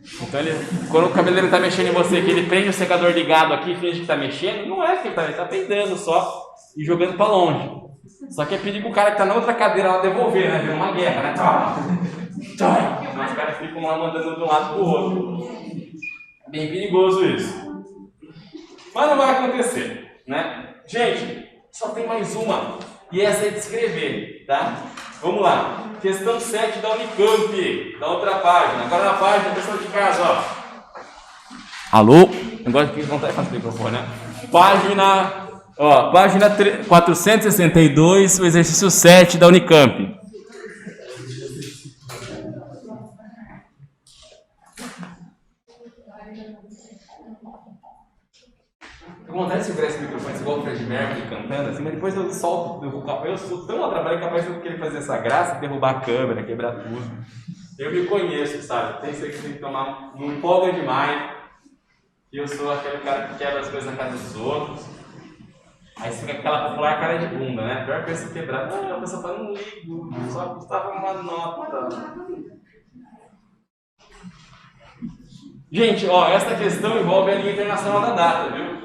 Então quando o cabeleireiro tá mexendo em você, que ele prende o secador ligado aqui e finge que tá mexendo, não é que ele tá peidando só e jogando pra longe. Só que é perigo o cara que tá na outra cadeira lá devolver, né? Vira uma guerra, né? Então os caras ficam lá mandando de um lado pro outro. Bem perigoso isso. Mas não vai acontecer, né? Gente, só tem mais uma. E essa é de escrever, tá? Vamos lá. Questão 7 da Unicamp, da outra página. Agora na página, pessoal de casa, ó. Alô? Agora que não tá fácil o microfone, né? Página 462, o exercício 7 da Unicamp. Acontece se eu tivesse microfone igual o Fred Mercury cantando assim, mas depois eu solto, eu sou tão atrapalhado capaz de eu querer fazer essa graça, derrubar a câmera, quebrar tudo. Eu me conheço, sabe? Tem que tem que tomar, não empolga demais. E eu sou aquele cara que quebra as coisas na casa dos outros. Aí você fica com aquela popular cara de bunda, né? Pior que você quebrar, não, a pessoa fala, não ligo, só custava uma nota. Gente, ó, essa questão envolve a linha internacional da data, viu?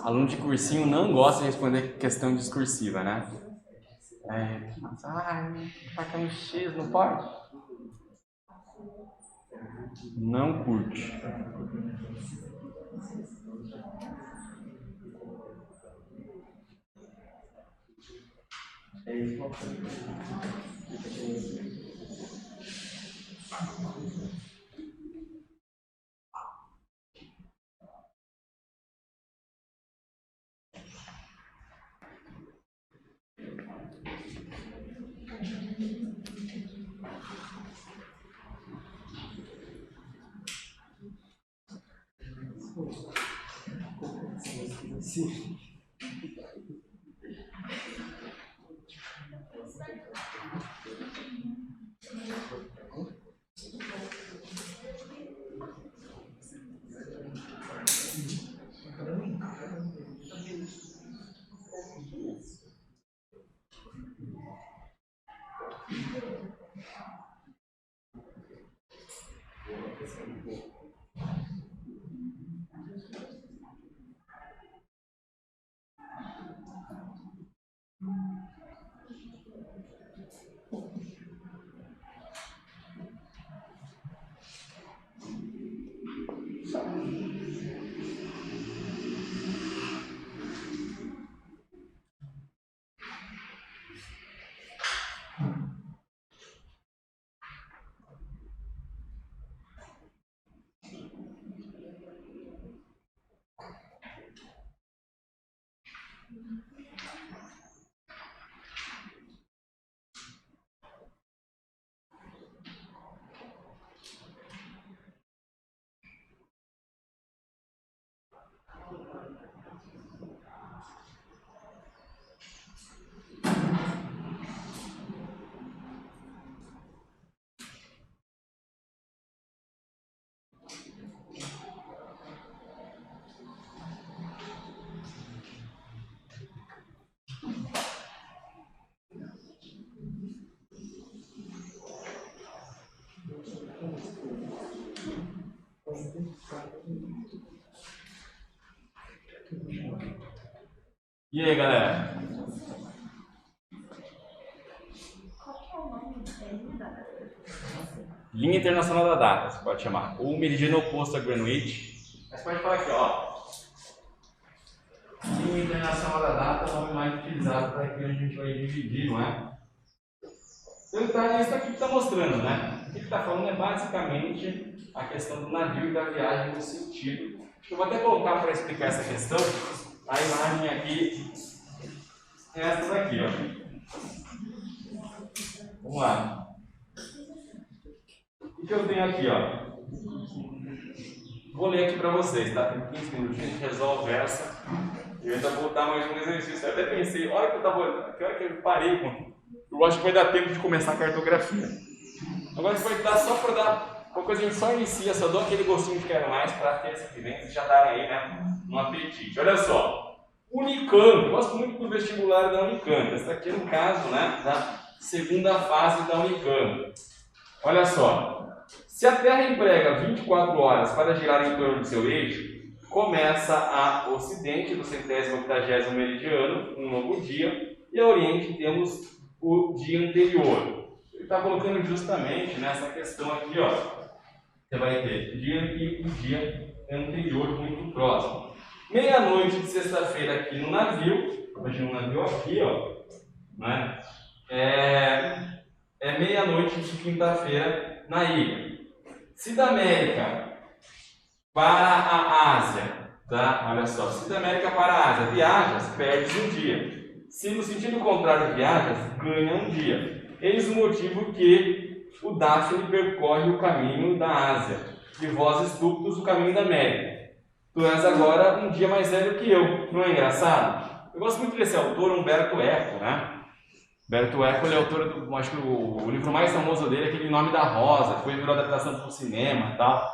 Aluno de cursinho não gosta de responder questão discursiva, né? Marcar um X, não pode? Não curte. Sim. E aí, galera? Linha Internacional da Data, você pode chamar. Ou meridiano oposto a Greenwich. Mas pode falar aqui, ó. Linha Internacional da Data é o nome mais utilizado para que a gente vai dividir, não é? Então, isso aqui que está mostrando, né? O que está falando é basicamente a questão do navio e da viagem no sentido. Eu vou até colocar para explicar essa questão a imagem aqui, essa daqui, ó. Vamos lá. O que eu tenho aqui, ó? Vou ler aqui para vocês, tá? Tem 15 minutinhos, a gente resolve essa. Eu ainda vou dar mais um exercício. Eu até pensei, que hora que eu parei, eu acho que vai dar tempo de começar a cartografia. Agora vai dar só para dar uma coisa, a gente só inicia, só dou aquele gostinho de quero mais para ter essa vivência e já darem aí, né? Um apetite. Olha só, Unicamp, eu gosto muito do vestibular da Unicamp. Esse aqui é no caso, né, da segunda fase da Unicamp. Olha só, se a Terra emprega 24 horas para girar em torno do seu eixo, começa a ocidente do 180º meridiano, um novo dia, e a oriente temos o dia anterior. Ele está colocando justamente nessa questão aqui, ó. Você vai ter dia e o dia anterior muito próximo. Meia-noite de sexta-feira aqui no navio, imagina um navio aqui, ó, né? É meia-noite de quinta-feira na ilha. Se da América para a Ásia, tá? Olha só, se da América para a Ásia viajas, perdes um dia. Se no sentido contrário viajas, ganha um dia. Eis o motivo que o Daphne percorre o caminho da Ásia, e vós estúpidos o caminho da América. Tu és agora um dia mais velho que eu, não é engraçado? Eu gosto muito desse autor, Umberto Eco, né? Umberto Eco, ele é autor do, acho que o livro mais famoso dele é aquele Nome da Rosa, que virou adaptação para o cinema e tal.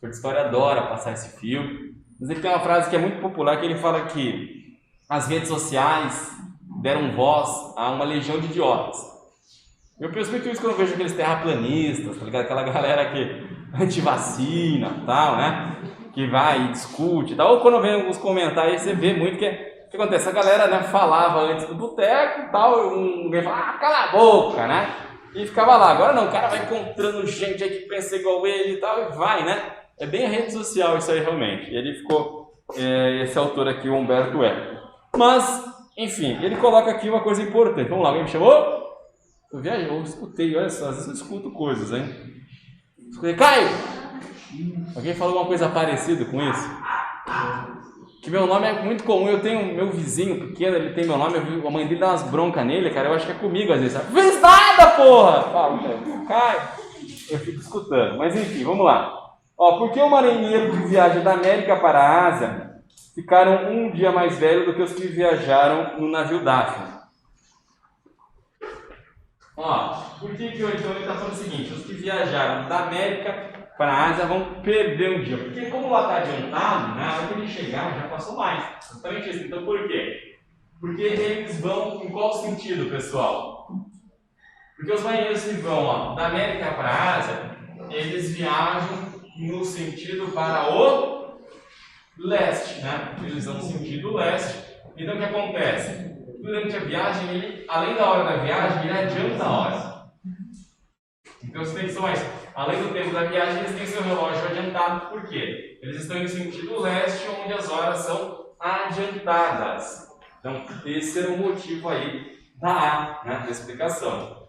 O história adora passar esse filme. Mas ele tem uma frase que é muito popular, que ele fala que as redes sociais deram voz a uma legião de idiotas. Eu penso muito isso quando eu vejo aqueles terraplanistas, tá ligado? Aquela galera que anti-vacina e tal, né? Que vai e discute e tal. Ou quando vem alguns comentários, você vê muito o que acontece? A galera, né, falava antes do boteco e tal, alguém falava, cala a boca, né? E ficava lá. Agora não, o cara vai encontrando gente aí que pensa igual ele e tal, e vai, né? É bem a rede social isso aí realmente. Ele ficou, esse autor aqui, o Umberto Eco. Mas, enfim, ele coloca aqui uma coisa importante. Vamos lá, alguém me chamou? Eu escutei, olha só, às vezes eu escuto coisas, hein? Escutei, Caio! Alguém falou uma coisa parecida com isso? Que meu nome é muito comum, eu tenho meu vizinho pequeno, ele tem meu nome, a mãe dele dá umas broncas nele, cara, eu acho que é comigo às vezes, sabe? Fez nada, porra! Fala, Caio! Eu fico escutando, mas enfim, vamos lá. Ó, por que o marinheiro que viaja da América para a Ásia ficaram um dia mais velho do que os que viajaram no navio Daphne? Ó, por que então ele está falando o seguinte, os que viajaram da América para a Ásia vão perder um dia, porque como lá está adiantado, né, a hora que ele chegar já passou mais, justamente isso. Então por quê? Porque eles vão em qual sentido, pessoal? Porque os marinheiros que vão, ó, da América para a Ásia, eles viajam no sentido para o leste, né? Eles vão no sentido leste. Então o que acontece? Durante a viagem, ele, além da hora da viagem, ele adianta a hora. Então as tensões, além do tempo da viagem, eles têm seu relógio adiantado. Por quê? Eles estão no sentido leste, onde as horas são adiantadas. Então esse era o motivo aí da A, né, da explicação.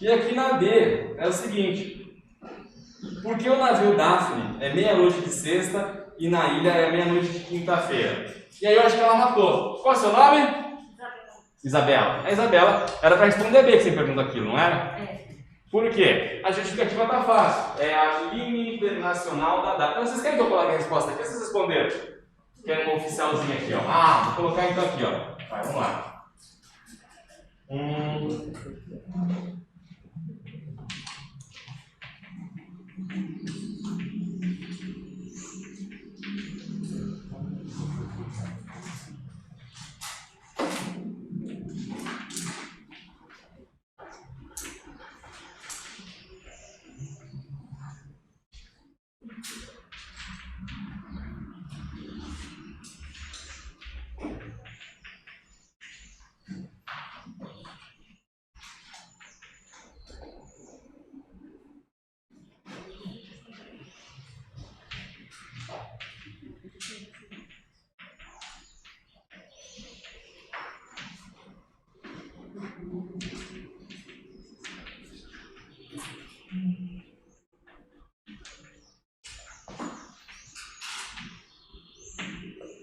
E aqui na D é o seguinte: porque o navio Daphne é meia-noite de sexta e na ilha é meia-noite de quinta-feira? E aí eu acho que ela matou. Qual é o seu nome? Isabela. A Isabela era para responder B que você pergunta aquilo, não era? É. Por quê? A justificativa está fácil. É a linha internacional da data. Então, vocês querem que eu coloque a resposta aqui? Vocês responderam? Querem uma oficialzinha aqui, ó. Ah, vou colocar então aqui, ó. Vai, vamos lá.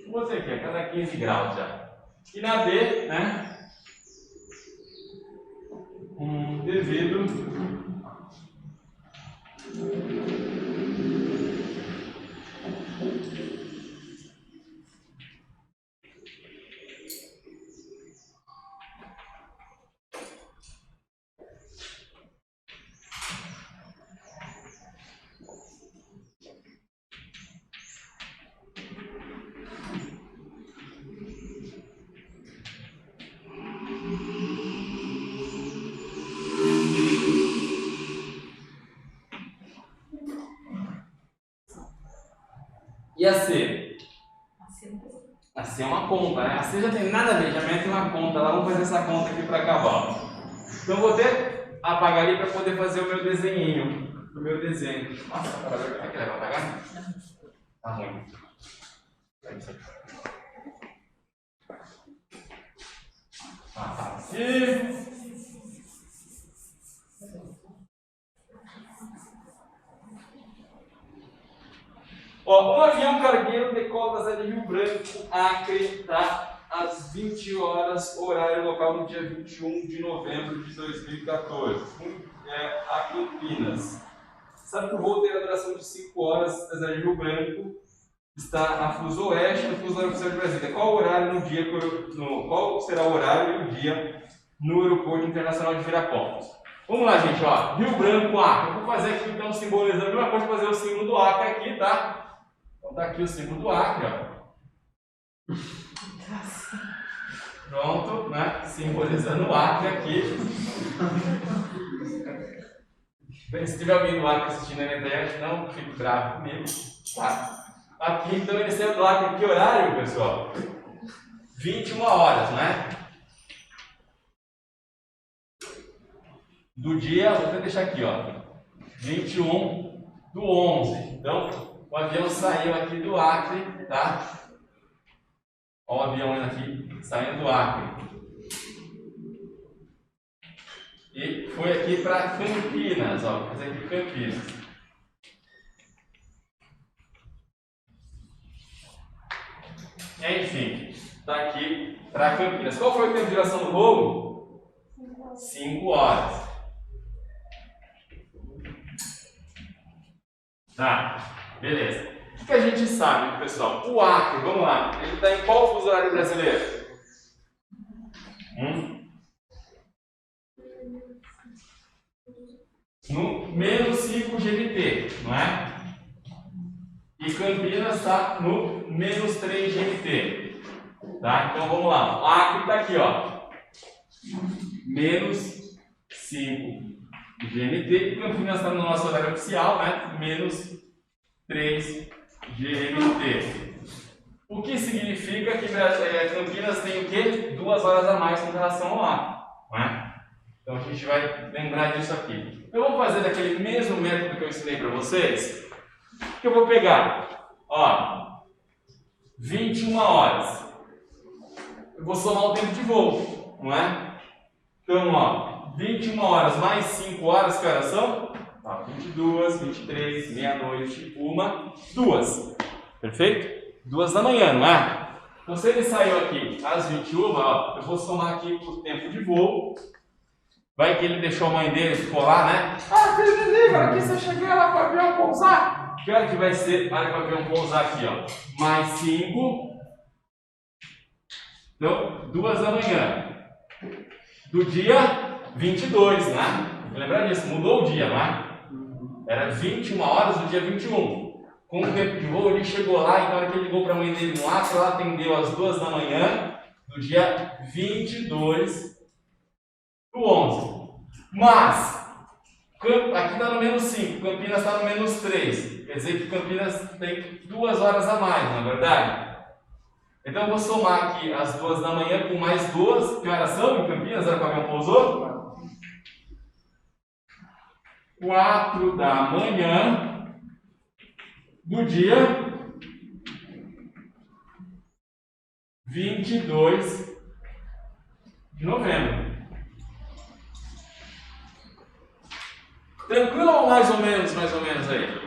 Você quer cada 15 graus já. E na D, né? Devido E a C? A C é uma conta, né? A C já tem nada a ver, já mete uma conta lá. Vamos fazer essa conta aqui para acabar. Então, vou até apagar ali para poder fazer o meu desenhinho. O meu desenho. Nossa, o apagador vai querer apagar? Tá ruim. Aqui. Ó, um avião cargueiro decola da cidade de Rio Branco, Acre, tá? Às 20 horas, horário local no dia 21 de novembro de 2014. A Campinas. Sabe que o voo tem a duração de 5 horas da cidade de Rio Branco. Está a fuso oeste do fuso horário oficial de Brasília. Qual o horário no dia, qual será o horário e o dia no Aeroporto Internacional de Viracopos? Vamos lá, gente, ó. Rio Branco, Acre. Eu vou fazer aqui, então, simbolizando a mesma coisa, fazer o símbolo do Acre aqui, tá? Então tá aqui o símbolo do Acre, ó. Pronto, né? Simbolizando o Acre aqui. Se tiver alguém do Acre assistindo na internet, não fique bravo comigo, tá? Aqui, então, ele saiu do Acre, que horário, pessoal? 21 horas, né? Do dia, vou até deixar aqui, ó. 21 do 11. Então, o avião saiu aqui do Acre, tá? Ó, o avião aqui, saindo do Acre. E foi aqui para Campinas, ó. Vou fazer aqui Campinas. Enfim, está aqui para Campinas. Qual foi o tempo de duração do voo? 5 horas. Tá, beleza. O que a gente sabe, pessoal? O Acre, vamos lá, ele está em qual fuso horário brasileiro? No menos 5 GMT, não é? E Campinas está no menos 3 GMT. Tá? Então vamos lá. O Acre está aqui, ó. Menos 5 GMT. E Campinas está no nosso horário oficial, né? Menos 3 GMT. O que significa que Campinas tem o quê? 2 horas a mais com relação ao Acre. Não é? Então a gente vai lembrar disso aqui. Eu vou fazer daquele mesmo método que eu ensinei para vocês. Que eu vou pegar, ó, 21 horas. Eu vou somar o tempo de voo, não é? Então, ó, 21 horas mais 5 horas, que horas são? Tá, 22, 23, meia-noite, 1, 2. Perfeito? 2 da manhã, não é? Então, se ele saiu aqui às 21, ó, eu vou somar aqui o tempo de voo. Vai que ele deixou a mãe dele ficou lá, né? Ah, filho, me liga, aqui você cheguei lá para o avião pousar. Que hora que vai ser a hora que o avião pousar aqui, ó? Mais 5. Então, 2 da manhã. Do dia 22, né? Lembrar disso, mudou o dia, não é? Era 21 horas do dia 21. Com o tempo de voo, ele chegou lá e na hora que ele ligou para a mãe dele no Acre, ela atendeu às 2 da manhã do dia 22 do 11. Mas, aqui está no menos 5, Campinas está no menos 3. Quer dizer que Campinas tem 2 horas a mais, não é verdade? Então eu vou somar aqui as 2 da manhã com mais 2. Que horas são em Campinas? Era que o avião pousou? 4 da manhã do dia 22 de novembro. Tranquilo ou mais ou menos aí?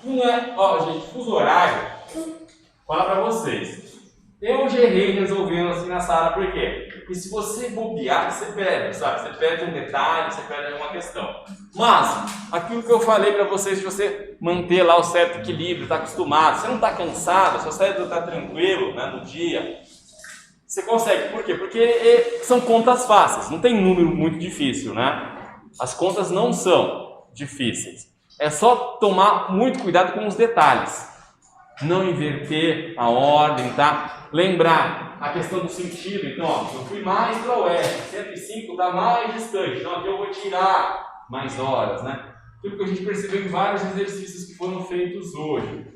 Não é, ó, gente, fuso horário, falar pra vocês. Eu gerei resolvendo assim na sala, por quê? Porque se você bobear, você perde, sabe? Você perde um detalhe, você perde alguma questão. Mas, aquilo que eu falei pra vocês, se você manter lá o certo equilíbrio, tá acostumado, você não tá cansado, seu cérebro tá tranquilo, né, no dia, você consegue. Por quê? Porque são contas fáceis, não tem número muito difícil, né? As contas não são difíceis. É só tomar muito cuidado com os detalhes. Não inverter a ordem, tá? Lembrar a questão do sentido. Então, ó, eu fui mais para o oeste, 105 está mais distante. Então, aqui eu vou tirar mais horas, né? Tudo que a gente percebeu em vários exercícios que foram feitos hoje.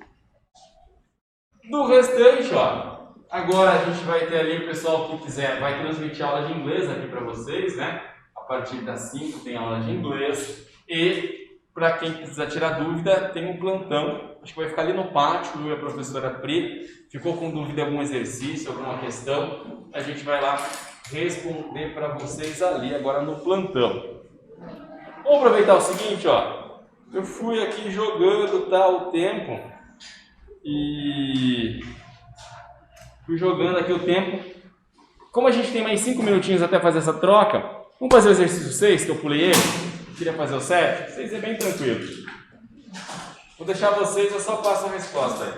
Do restante, ó, agora a gente vai ter ali o pessoal que quiser, vai transmitir aula de inglês aqui para vocês, né? A partir das 5 tem aula de inglês. E para quem quiser tirar dúvida, tem um plantão. Acho que vai ficar ali no pátio, eu e a professora Pri. Ficou com dúvida algum exercício, alguma questão? A gente vai lá responder para vocês ali agora no plantão. Vamos aproveitar o seguinte, ó. Eu fui aqui jogando o tempo e fui jogando aqui o tempo. Como a gente tem mais 5 minutinhos até fazer essa troca, vamos fazer o exercício 6, que eu pulei ele. Queria fazer o 7? 6 é bem tranquilo. Vou deixar vocês, eu só passo a resposta aí.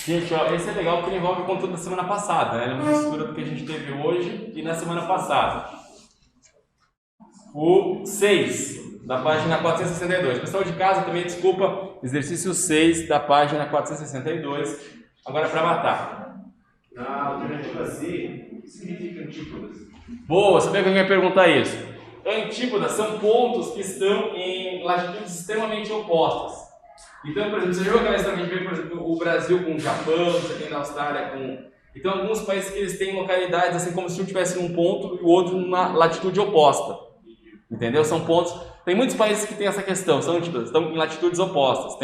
Gente, ó, esse é legal porque ele envolve o conteúdo da semana passada, né? Ele é uma mistura do que a gente teve hoje e na semana passada. O 6, da página 462. Pessoal de casa também, desculpa, exercício 6, da página 462. Agora para matar. Na alternativa C, o que significa antípodas? Boa, sabia que alguém ia perguntar isso? Antípodas são pontos que estão em latitudes extremamente opostas. Então, por exemplo, você viu aquela história que a gente vê, por exemplo, o Brasil com o Japão, você tem na Austrália com... Então, alguns países que eles têm localidades assim como se um tivesse num ponto e o outro numa latitude oposta. Entendeu? São pontos... Tem muitos países que têm essa questão, são antípodas, estão em latitudes opostas.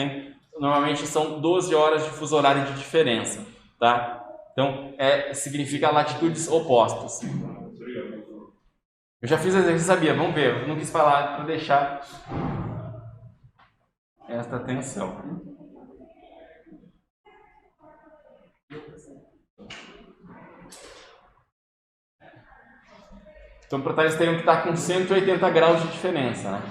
Normalmente são 12 horas de fuso horário de diferença, tá? Então, significa latitudes opostas. Eu já fiz exercício, sabia? Vamos ver. Eu não quis falar para deixar esta atenção. Então, para eles teriam que estar com 180 graus de diferença, né?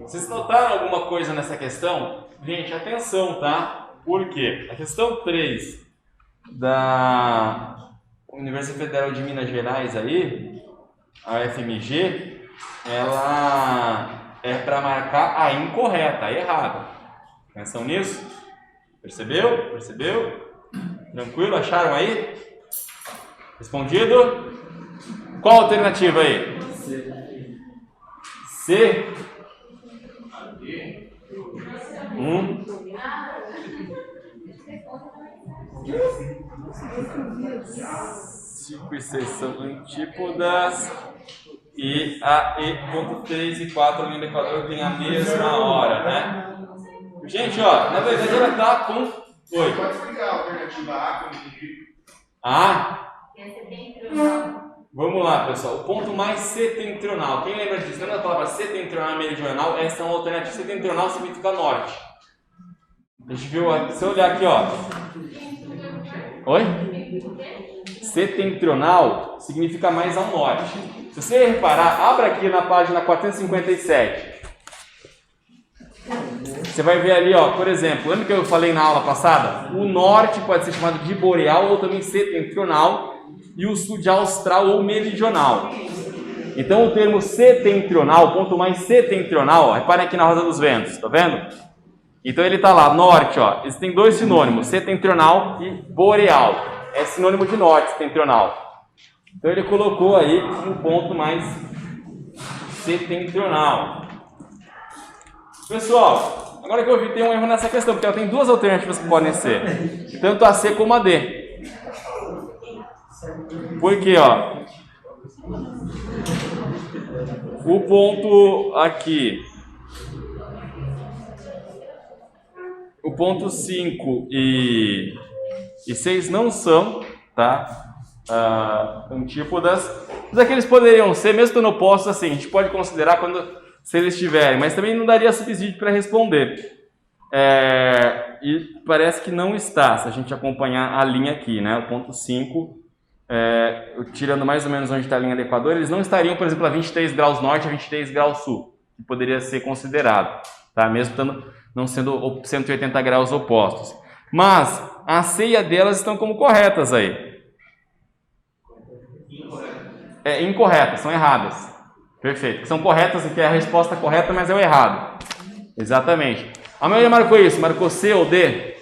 Vocês notaram alguma coisa nessa questão? Gente, atenção, tá? Por quê? A questão 3 da Universidade Federal de Minas Gerais aí, a UFMG, ela é para marcar a incorreta, a errada. Atenção nisso? Percebeu? Percebeu? Tranquilo? Acharam aí? Respondido? Qual a alternativa aí? C. 5 e 6 são antípodas e a E.3 e 4 ali no Equador tem a mesma hora, né? Gente, ó, na verdade ela tá com... Oi. Pode explicar a alternativa A que eu entendi? A? Vamos lá, pessoal. O ponto mais setentrional. Quem lembra disso? Lembra da palavra setentrional e meridional? Essa é uma alternativa. Setentrional significa norte. A gente viu, se eu olhar aqui, ó. Oi? Setentrional significa mais ao norte. Se você reparar, abra aqui na página 457. Você vai ver ali, ó, por exemplo, lembra que eu falei na aula passada? O norte pode ser chamado de boreal ou também setentrional e o sul de austral ou meridional. Então o termo setentrional, ponto mais setentrional, ó, reparem aqui na rosa dos ventos, tá vendo? Então ele tá lá, norte, ó, eles têm dois sinônimos, setentrional e boreal. É sinônimo de norte, setentrional. Então ele colocou aí um ponto mais setentrional. Pessoal, agora que eu vi, tem um erro nessa questão, porque ela tem duas alternativas que podem ser, tanto a C como a D. Por quê, ó? O ponto aqui, o ponto 5 e 6 não são, tá? Antípodas, mas aqui eles poderiam ser, mesmo estando opostos, assim, a gente pode considerar se eles tiverem, mas também não daria subsídio para responder. E parece que não está, se a gente acompanhar a linha aqui, né? O ponto 5, tirando mais ou menos onde está a linha do Equador, eles não estariam, por exemplo, a 23 graus norte a 23 graus sul, que poderia ser considerado, tá? Mesmo não sendo 180 graus opostos. Mas a C e a D elas estão como corretas aí. Incorretas, são erradas. Perfeito. São corretas, que é a resposta correta, mas é o errado. Exatamente. A maioria marcou isso, marcou C ou D.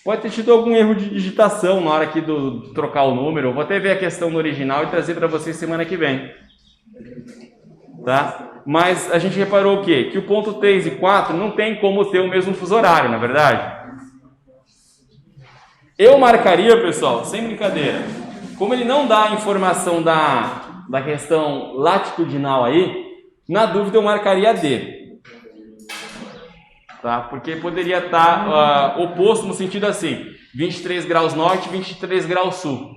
Pode ter tido algum erro de digitação na hora aqui do trocar o número. Eu vou até ver a questão no original e trazer para vocês semana que vem. Tá? Mas a gente reparou o quê? Que o ponto 3 e 4 não tem como ter o mesmo fuso horário, na verdade? Eu marcaria, pessoal, sem brincadeira, como ele não dá a informação da questão latitudinal aí, na dúvida eu marcaria D. Tá? Porque poderia estar oposto no sentido assim, 23 graus norte, 23 graus sul.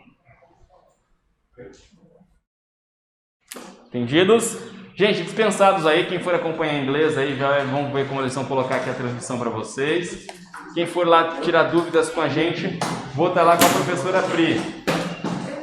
Entendidos? Gente, dispensados aí, quem for acompanhar em inglês aí, já vamos ver como eles vão colocar aqui a transmissão para vocês. Quem for lá tirar dúvidas com a gente, vou estar lá com a professora Pri.